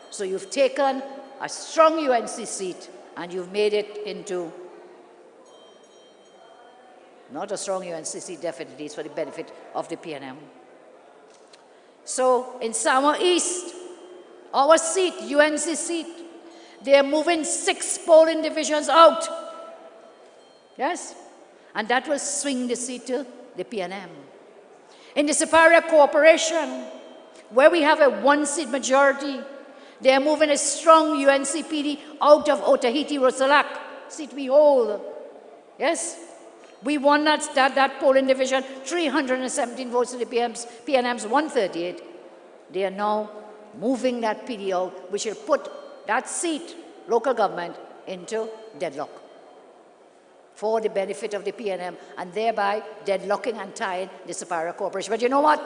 So you've taken a strong UNC seat and you've made it into not a strong UNC seat, definitely, it's for the benefit of the PNM. So in Samoa East, our seat, UNC seat, they're moving 6 polling divisions out. Yes? And that will swing the seat to the PNM. In the Superior Corporation, where we have a 1-seat majority, they're moving a strong UNCPD out of Otaheite Rosalak, seat we hold. Yes? We won that polling division, 317 votes to the PNM's 138. They are now moving that PD out, which will put that seat, local government, into deadlock for the benefit of the PNM, and thereby deadlocking and tying the Superior Corporation. But you know what?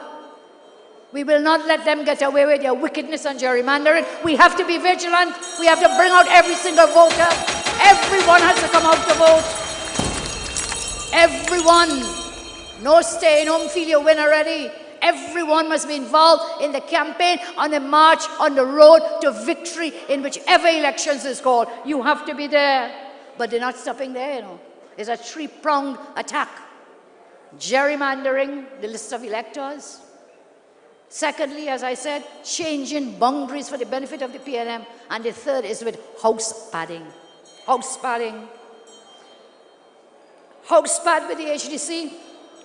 We will not let them get away with their wickedness and gerrymandering. We have to be vigilant. We have to bring out every single voter. Everyone has to come out to vote. Everyone. No staying home, feel you win already. Everyone must be involved in the campaign, on the march, on the road to victory in whichever elections is called. You have to be there. But they're not stopping there, you know. It's a 3-pronged attack. Gerrymandering the list of electors. Secondly, as I said, changing boundaries for the benefit of the PNM. And the third is with house padding. House padding. House pad with the HDC.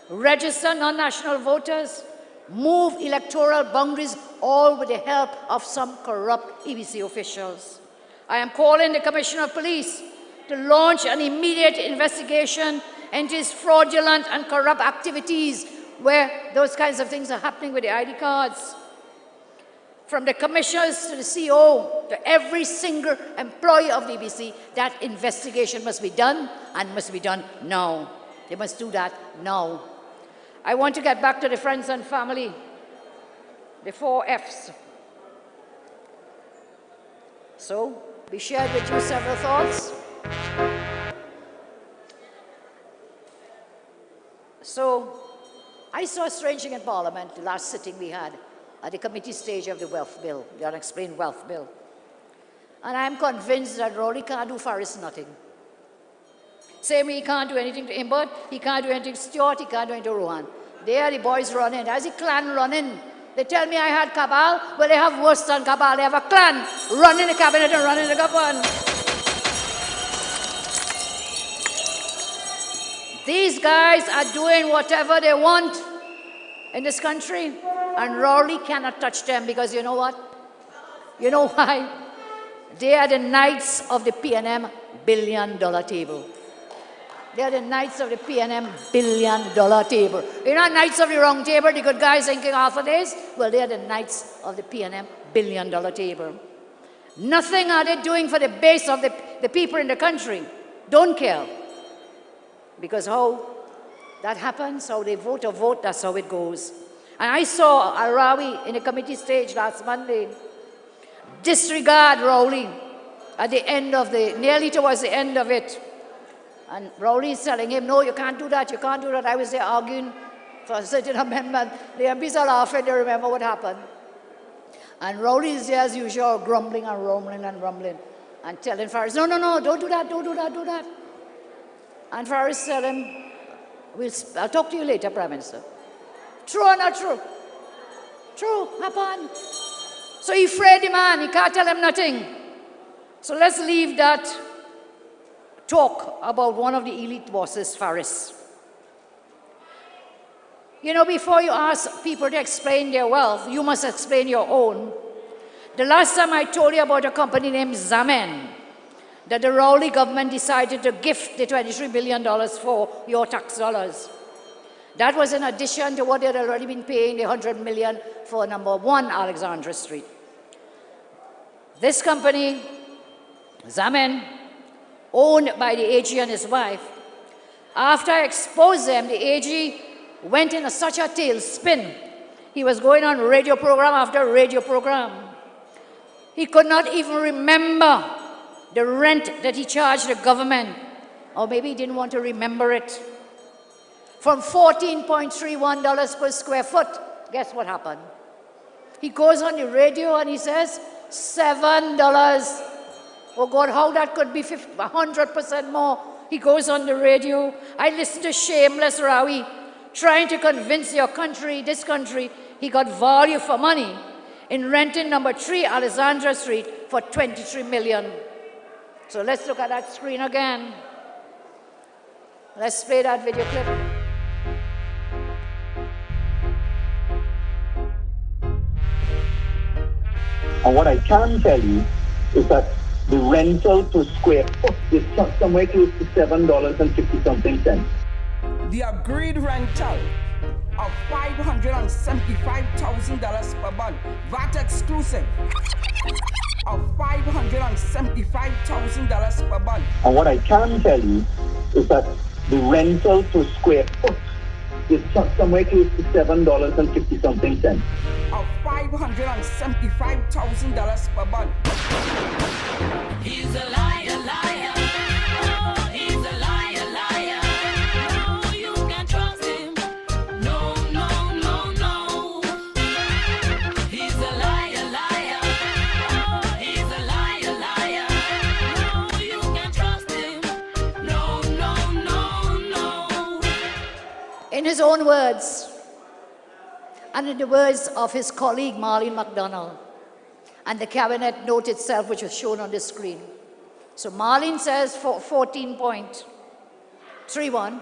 Register non-national voters. Move electoral boundaries, all with the help of some corrupt EBC officials. I am calling the Commissioner of Police to launch an immediate investigation into his fraudulent and corrupt activities where those kinds of things are happening with the ID cards. From the commissioners to the CEO, to every single employee of the EBC, that investigation must be done and must be done now. They must do that now. I want to get back to the friends and family, the 4 Fs. So, we shared with you several thoughts. So, I saw a strange thing in Parliament, the last sitting we had, at the committee stage of the wealth bill, the unexplained wealth bill. And I'm convinced that Rowley can't do Faris nothing. Same way he can't do anything to Imbert, he can't do anything to Stuart, he can't do anything to Rohan. They are the boys running. As the clan running. They tell me I had cabal. Well, they have worse than cabal. They have a clan running the cabinet and running the government. These guys are doing whatever they want in this country, and Rowley cannot touch them because you know what? You know why? They are the knights of the PNM billion-dollar table. They are the knights of the PNM billion-dollar table. You're not knights of the round table, the good guys in King Arthur days. Well, they are the knights of the PNM billion-dollar table. Nothing are they doing for the base of the people in the country. Don't care. Because how that happens, how they vote or vote, that's how it goes. And I saw Arawi in a committee stage last Monday disregard Rowley at the end of nearly towards the end of it. And Rowley is telling him, no, you can't do that, you can't do that. I was there arguing for a certain amendment. The MPs are laughing, they remember what happened. And Rowley is there as usual, grumbling and rumbling and rumbling. And telling Faris, no, no, no, don't do that, don't do that, do that. And Faris said him, I'll talk to you later, Prime Minister. True or not true? True, happened. So he afraid the man, he can't tell him nothing. So let's leave that talk about one of the elite bosses, Faris. You know, before you ask people to explain their wealth, you must explain your own. The last time I told you about a company named Zaman, that the Rowley government decided to gift the $23 billion for your tax dollars. That was in addition to what they had already been paying, the $100 million for number 1 Alexandra Street. This company, Zaman, owned by the AG and his wife, after I exposed them, the AG went in such a tailspin. He was going on radio program after radio program. He could not even remember the rent that he charged the government, or maybe he didn't want to remember it. From $14.31 per square foot, guess what happened? He goes on the radio and he says, $7. Oh God, how that could be 100% more? He goes on the radio. I listen to shameless Rawi trying to convince your country, this country, he got value for money in renting number 3 Alexandra Street for $23 million. So let's look at that screen again. Let's play that video clip. And what I can tell you is that the rental per square foot is somewhere close to $7.50-something. The agreed rental of $575,000 per month, VAT exclusive, of $575,000 per month. And what I can tell you is that the rental per square foot is somewhere close to $7.50-something. Of $575,000 per month. He's a liar, liar. Oh, he's a liar, liar. No, you can't trust him. No, no, no, no. He's a liar, liar. Oh, he's a liar, liar. No, you can't trust him. No, no, no, no. In his own words, and in the words of his colleague Marlene MacDonald, and the cabinet note itself, which was shown on the screen. So Marlene says 14.31.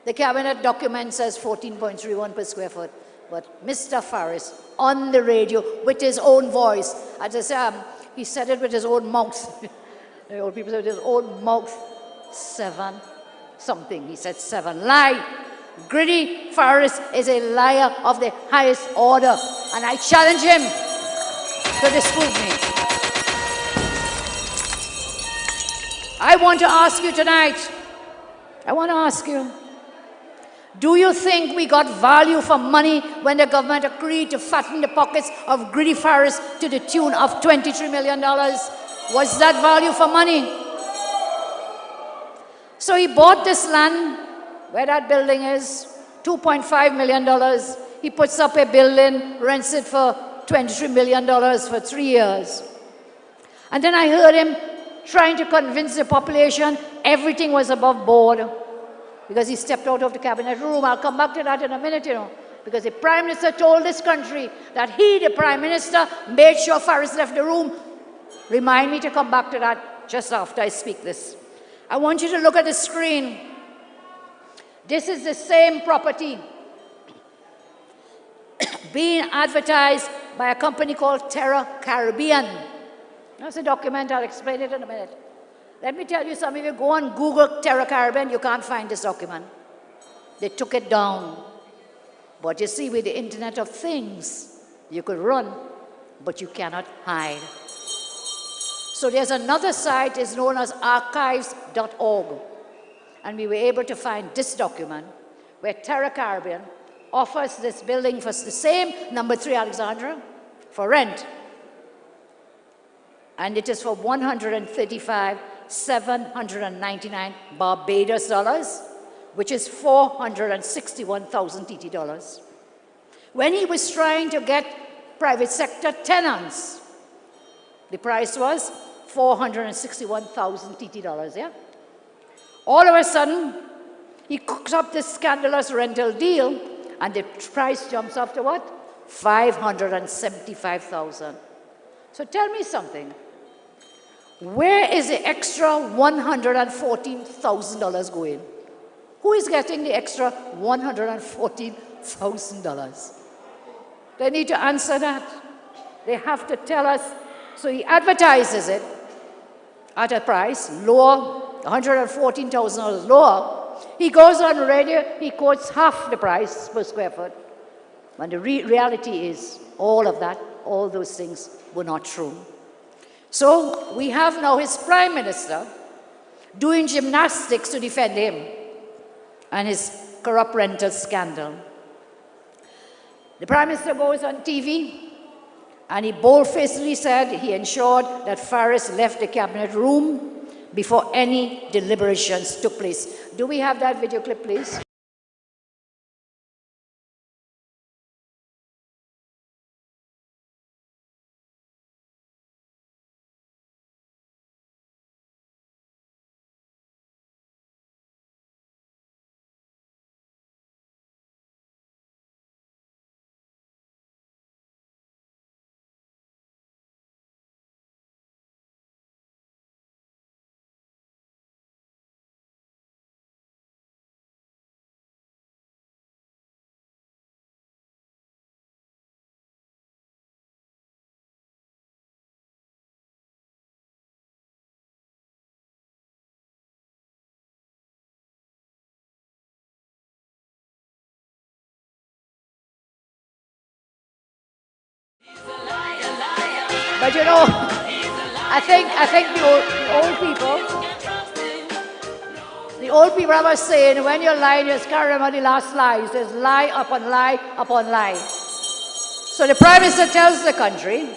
The cabinet document says 14.31 per square foot. But Mr. Farris, on the radio, with his own voice, as I say, he said it with his own mouth. The old people said with his own mouth, 7 something. He said 7. Lie. Gritty Farris is a liar of the highest order, and I challenge him to disprove me. I want to ask you tonight, do you think we got value for money when the government agreed to fatten the pockets of Gritty Farris to the tune of $23 million? Was that value for money? So he bought this land where that building is, $2.5 million. He puts up a building, rents it for $23 million for 3 years. And then I heard him trying to convince the population everything was above board because he stepped out of the cabinet room. I'll come back to that in a minute, because the Prime Minister told this country that he, the Prime Minister, made sure Farris left the room. Remind me to come back to that just after I speak this. I want you to look at the screen. This is the same property being advertised by a company called Terra Caribbean. That's a document, I'll explain it in a minute. Let me tell you something, if you go on Google Terra Caribbean, you can't find this document. They took it down. But you see, with the Internet of Things, you could run, but you cannot hide. So there's another site, it's known as archives.org. And we were able to find this document where Terra Caribbean offers this building for the same number 3 Alexandra for rent. And it is for $135,799 Barbados dollars, which is 461,000 TT dollars. When he was trying to get private sector tenants, the price was 461,000 TT dollars, yeah? All of a sudden, he cooks up this scandalous rental deal, and the price jumps up to what? 575,000. So tell me something. Where is the extra $114,000 going? Who is getting the extra $114,000? They need to answer that. They have to tell us. So he advertises it at a price lower, $114,000 lower. He goes on radio, he quotes half the price per square foot. And the reality is, all of that, all those things were not true. So we have now his Prime Minister doing gymnastics to defend him and his corrupt rental scandal. The Prime Minister goes on TV and he bold-facedly said he ensured that Faris left the cabinet room before any deliberations took place. Do we have that video clip, please? But you know, I think the old people are saying, when you're lying, you just carry on the last lie. It says lie upon lie upon lie. So the Prime Minister tells the country,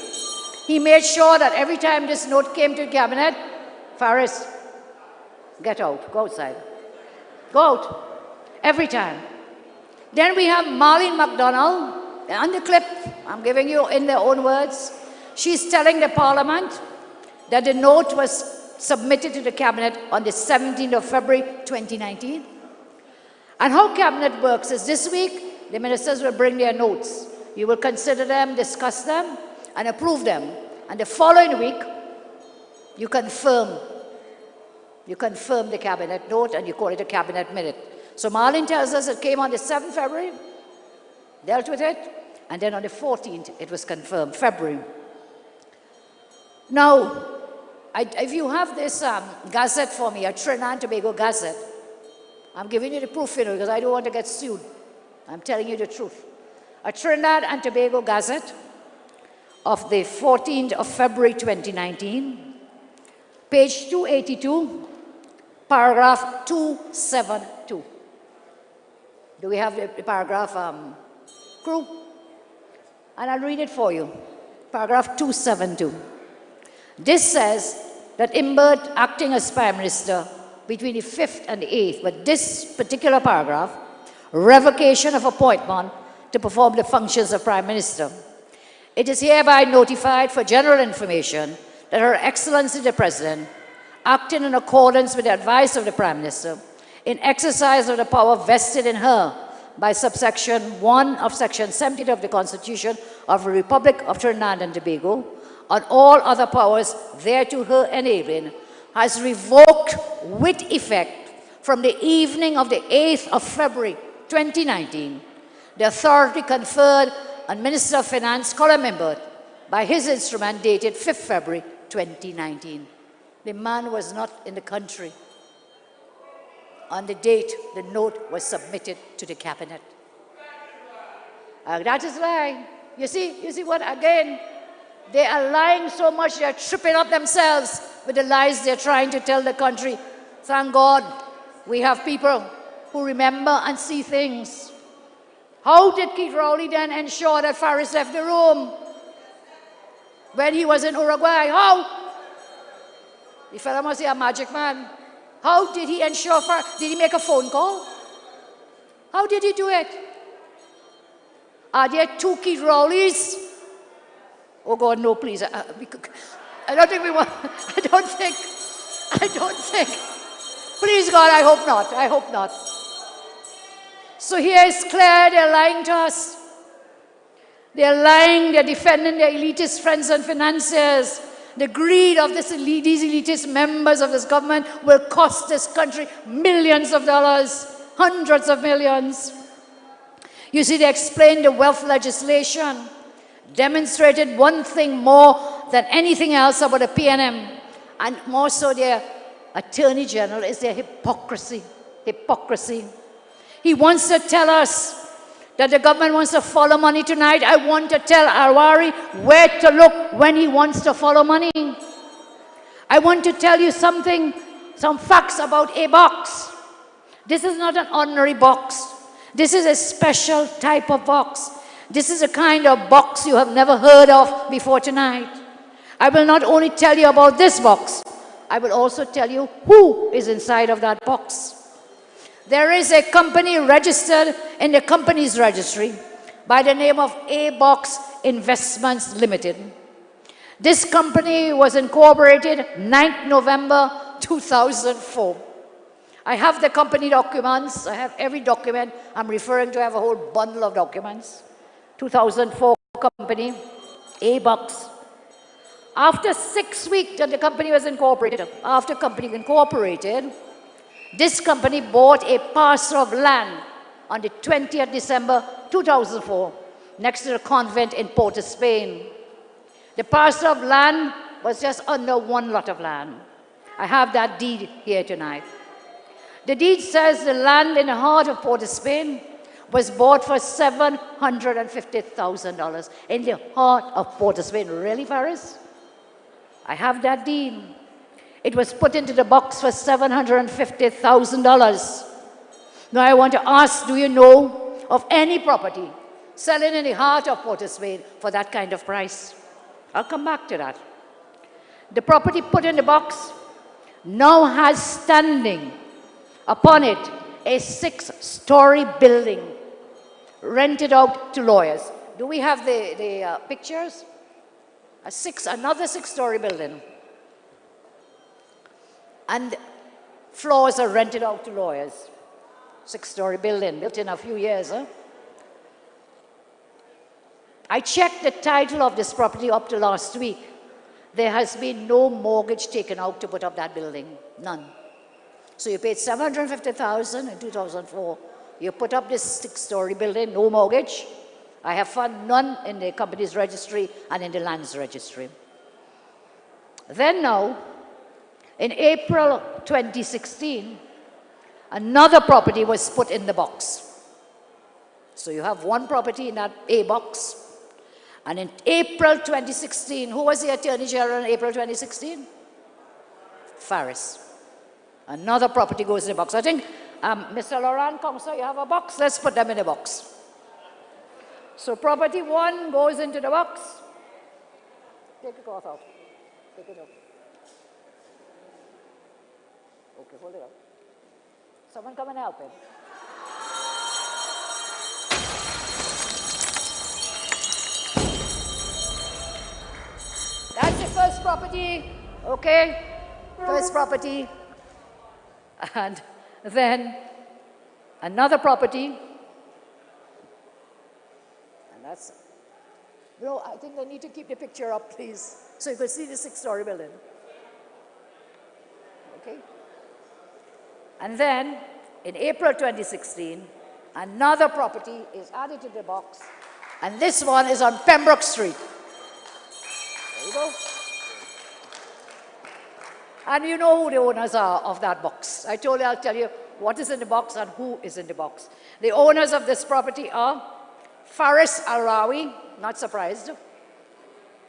he made sure that every time this note came to cabinet, Faris, get out, go outside. Go out. Every time. Then we have Marlene MacDonald, on the clip, I'm giving you in their own words. She's telling the Parliament that the note was submitted to the Cabinet on the 17th of February 2019. And how Cabinet works is this week, the ministers will bring their notes. You will consider them, discuss them, and approve them. And the following week, you confirm the Cabinet note and you call it a Cabinet minute. So Marlene tells us it came on the 7th February, dealt with it, and then on the 14th, it was confirmed, February. Now, if you have this gazette for me, a Trinidad and Tobago gazette, I'm giving you the proof, you know, because I don't want to get sued. I'm telling you the truth. A Trinidad and Tobago gazette of the 14th of February 2019, page 282, paragraph 272. Do we have the paragraph, crew? And I'll read it for you. Paragraph 272. This says that Imbert, acting as Prime Minister between the 5th and the 8th, but this particular paragraph, revocation of appointment to perform the functions of Prime Minister. It is hereby notified for general information that Her Excellency the President, acting in accordance with the advice of the Prime Minister, in exercise of the power vested in her by subsection 1 of section 70 of the Constitution of the Republic of Trinidad and Tobago, and all other powers thereto her enabling, has revoked with effect from the evening of the 8th of February 2019 the authority conferred on Minister of Finance Colin Imbert by his instrument dated 5th February 2019. The man was not in the country on the date the note was submitted to the Cabinet. That is lie. You see what, again, they are lying so much they are tripping up themselves with the lies they're trying to tell the country. Thank God we have people who remember and see things. How did Keith Rowley then ensure that Faris left the room when he was in Uruguay? How? The fellow must be a magic man. How did he ensure did he make a phone call? How did he do it? Are there two Keith Rowleys? Oh God, no, please. I don't think we want, I don't think. Please God, I hope not, I hope not. So here it's clear they're lying to us. They're lying, they're defending their elitist friends and financiers. The greed of these elitist members of this government will cost this country millions of dollars, hundreds of millions. You see, they explained the wealth legislation, demonstrated one thing more than anything else about the PNM, and more so their Attorney General, is their hypocrisy. Hypocrisy. He wants to tell us that the government wants to follow money tonight. I want to tell Arwari where to look when he wants to follow money. I want to tell you something, some facts about a box. This is not an ordinary box. This is a special type of box. This is a kind of box you have never heard of before tonight. I will not only tell you about this box, I will also tell you who is inside of that box. There is a company registered in the company's registry by the name of A-Box Investments Limited. This company was incorporated 9th November 2004. I have the company documents. I have every document I'm referring to. I have a whole bundle of documents. 2004 company, A-Box. After 6 weeks that the company was incorporated, this company bought a parcel of land on the 20th December 2004 next to the convent in Port of Spain. The parcel of land was just under 1 lot of land. I have that deed here tonight. The deed says the land in the heart of Port of Spain was bought for $750,000 in the heart of Port of Spain. Really, Faris? I have that deed. It was put into the box for $750,000. Now I want to ask, do you know of any property selling in the heart of Port of Spain for that kind of price? I'll come back to that. The property put in the box now has standing upon it a 6-story building rented out to lawyers. Do we have the pictures? Another 6-story building. And floors are rented out to lawyers. 6-story building, built in a few years. Huh? I checked the title of this property up to last week. There has been no mortgage taken out to put up that building. None. So you paid $750,000 in 2004. You put up this 6-story building, no mortgage. I have found none in the company's registry and in the land's registry. Then now, in April 2016, another property was put in the box. So you have one property in that A box. And in April 2016, who was the Attorney General in April 2016? Faris. Another property goes in the box. I think, Mr. Laurent, Council, you have a box? Let's put them in the box. So property 1 goes into the box. Take the cloth out. Take it out. Okay, hold it up. Someone come and help him. That's the first property, okay? First property. And then another property. And that's, no, I think they need to keep the picture up, please, so you can see the 6-story building. Okay? And then, in April 2016, another property is added to the box, and this one is on Pembroke Street. There you go. And you know who the owners are of that box. I told you I'll tell you what is in the box and who is in the box. The owners of this property are Faris Al-Rawi, not surprised,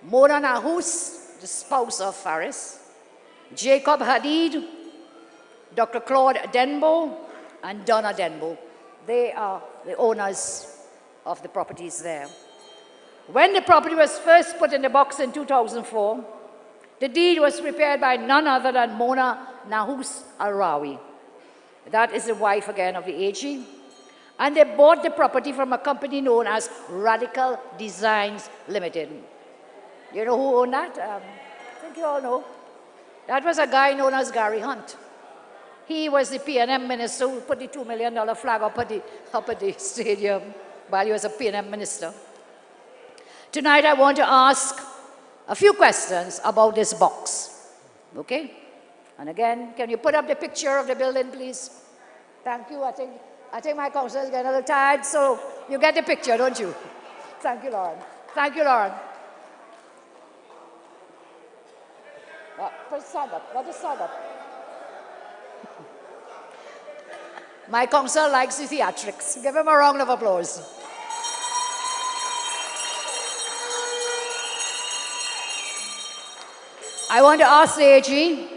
Mona Nahous, the spouse of Faris, Jacob Hadid, Dr. Claude Denbo, and Donna Denbo. They are the owners of the properties there. When the property was first put in the box in 2004, the deed was prepared by none other than Mona Nahous Al-Rawi. That is the wife again of the AG. And they bought the property from a company known as Radical Designs Limited. You know who owned that? I think you all know. That was a guy known as Gary Hunt. He was the P&M minister who put the $2 million flag up at the stadium while he was a P&M minister. Tonight I want to ask a few questions about this box. Okay? And again, can you put up the picture of the building, please? Thank you. I think my council is getting a little tired, so you get the picture, don't you? Thank you, Lauren. Thank you, Lauren. Put stand up. Let us stand up. My council likes the theatrics. Give him a round of applause. I want to ask the AG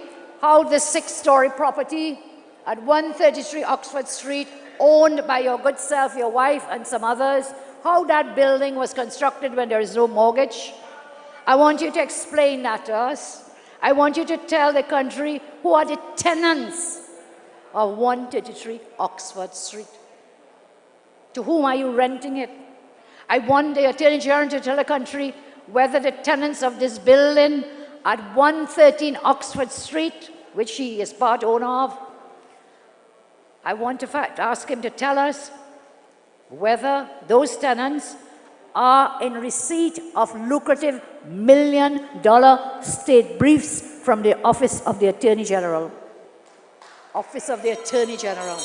how the 6-story property at 133 Oxford Street, owned by your good self, your wife, and some others, how that building was constructed when there is no mortgage. I want you to explain that to us. I want you to tell the country who are the tenants of 133 Oxford Street. To whom are you renting it? I want the Attorney General to tell the country whether the tenants of this building at 113 Oxford Street, which he is part owner of, I want to ask him to tell us whether those tenants are in receipt of lucrative $1 million state briefs from the Office of the Attorney General. Office of the Attorney General.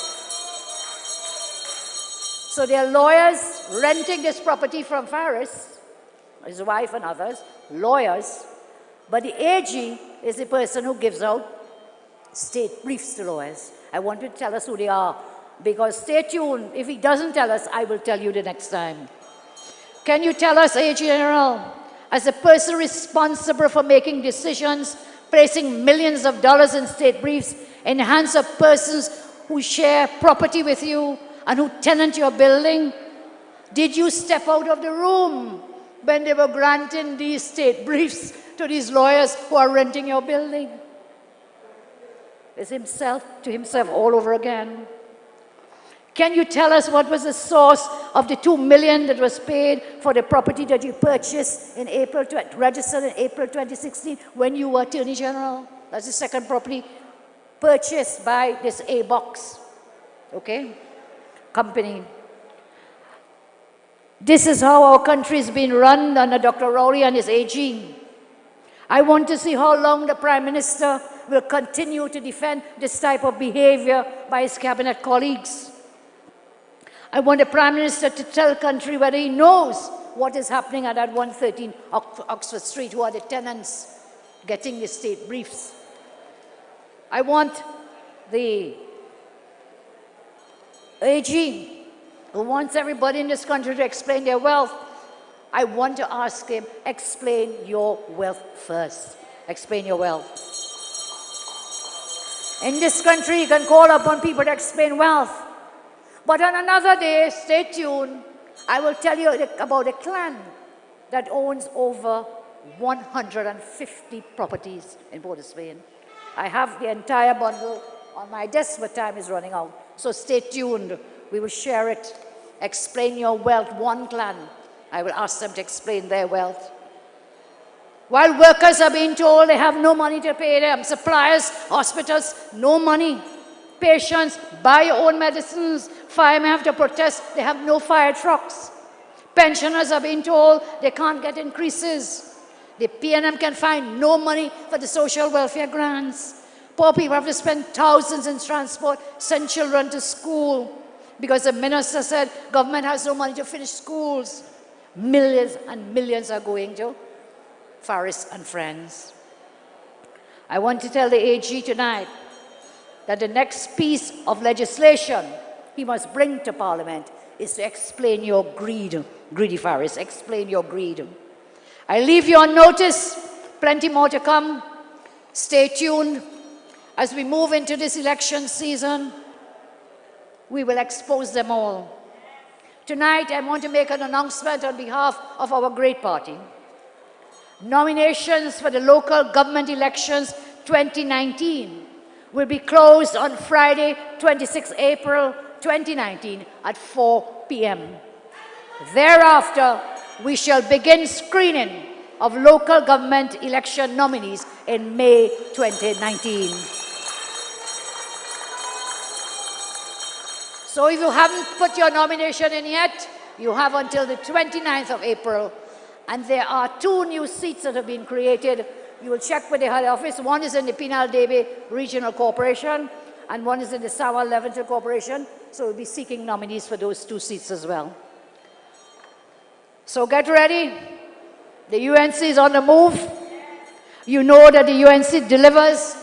So there are lawyers renting this property from Faris, his wife and others, lawyers, but the AG is the person who gives out state briefs to lawyers. I want you to tell us who they are, because stay tuned. If he doesn't tell us, I will tell you the next time. Can you tell us, AG General, as a person responsible for making decisions, placing millions of dollars in state briefs in the hands of persons who share property with you and who tenant your building, did you step out of the room when they were granting these state briefs to these lawyers who are renting your building? It's himself to himself all over again. Can you tell us what was the source of the $2 million that was paid for the property that you purchased in April, registered in April 2016 when you were Attorney General? That's the second property purchased by this A-Box, okay, company. This is how our country is being run under Dr. Rowley and his AG. I want to see how long the Prime Minister will continue to defend this type of behavior by his cabinet colleagues. I want the Prime Minister to tell the country whether he knows what is happening at that 113 Oxford Street, who are the tenants getting the state briefs. I want the AG, who wants everybody in this country to explain their wealth, I want to ask him, explain your wealth first. Explain your wealth. In this country, you can call upon people to explain wealth. But on another day, stay tuned, I will tell you about a clan that owns over 150 properties in Port of Spain. I have the entire bundle on my desk, but time is running out. So stay tuned. We will share it. Explain your wealth, one clan. I will ask them to explain their wealth. While workers are being told they have no money to pay them, suppliers, hospitals, no money. Patients, buy your own medicines. Firemen have to protest, they have no fire trucks. Pensioners are being told they can't get increases. The PNM can find no money for the social welfare grants. Poor people have to spend thousands in transport, send children to school, because the minister said government has no money to finish schools. Millions and millions are going to Faris and friends. I want to tell the AG tonight that the next piece of legislation he must bring to Parliament is to explain your greed. Greedy Faris, explain your greed. I leave you on notice, plenty more to come. Stay tuned. As we move into this election season, we will expose them all. Tonight, I want to make an announcement on behalf of our great party. Nominations for the local government elections 2019 will be closed on Friday, 26 April 2019 at 4 p.m. Thereafter, we shall begin screening of local government election nominees in May 2019. So if you haven't put your nomination in yet, you have until the 29th of April. And there are 2 new seats that have been created. You will check with the head office. One is in the Penal-Debe Regional Corporation, and one is in the Sawa-Leventon Corporation. So we'll be seeking nominees for those 2 seats as well. So get ready. The UNC is on the move. You know that the UNC delivers.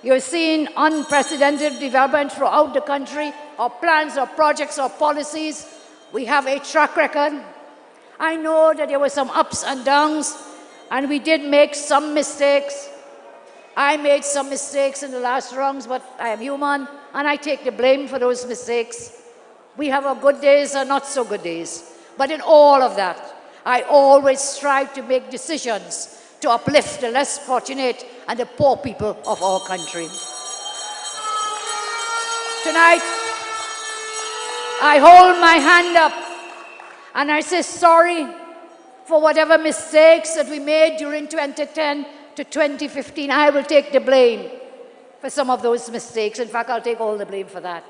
You're seeing unprecedented development throughout the country, or plans, or projects, or policies. We have a track record. I know that there were some ups and downs, and we did make some mistakes, I made some mistakes in the last rounds, but I am human, and I take the blame for those mistakes. We have our good days and not so good days. But in all of that, I always strive to make decisions to uplift the less fortunate and the poor people of our country. Tonight, I hold my hand up and I say sorry for whatever mistakes that we made during 2010 to 2015. I will take the blame for some of those mistakes. In fact, I'll take all the blame for that.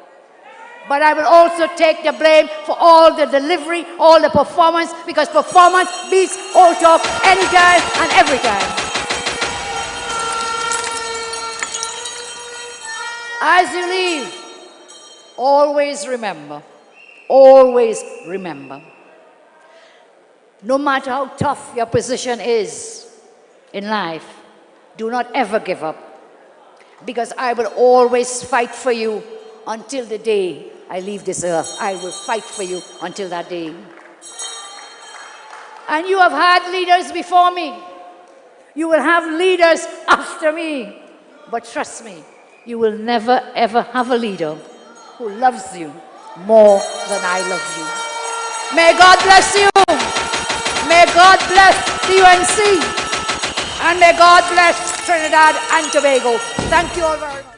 But I will also take the blame for all the delivery, all the performance, because performance beats all talk anytime and every time. As you leave, always remember, no matter how tough your position is in life, do not ever give up, because I will always fight for you until the day I leave this earth. I will fight for you until that day. And you have had leaders before me. You will have leaders after me. But trust me, you will never ever have a leader who loves you more than I love you. May God bless you. May God bless the UNC. And may God bless Trinidad and Tobago. Thank you all very much.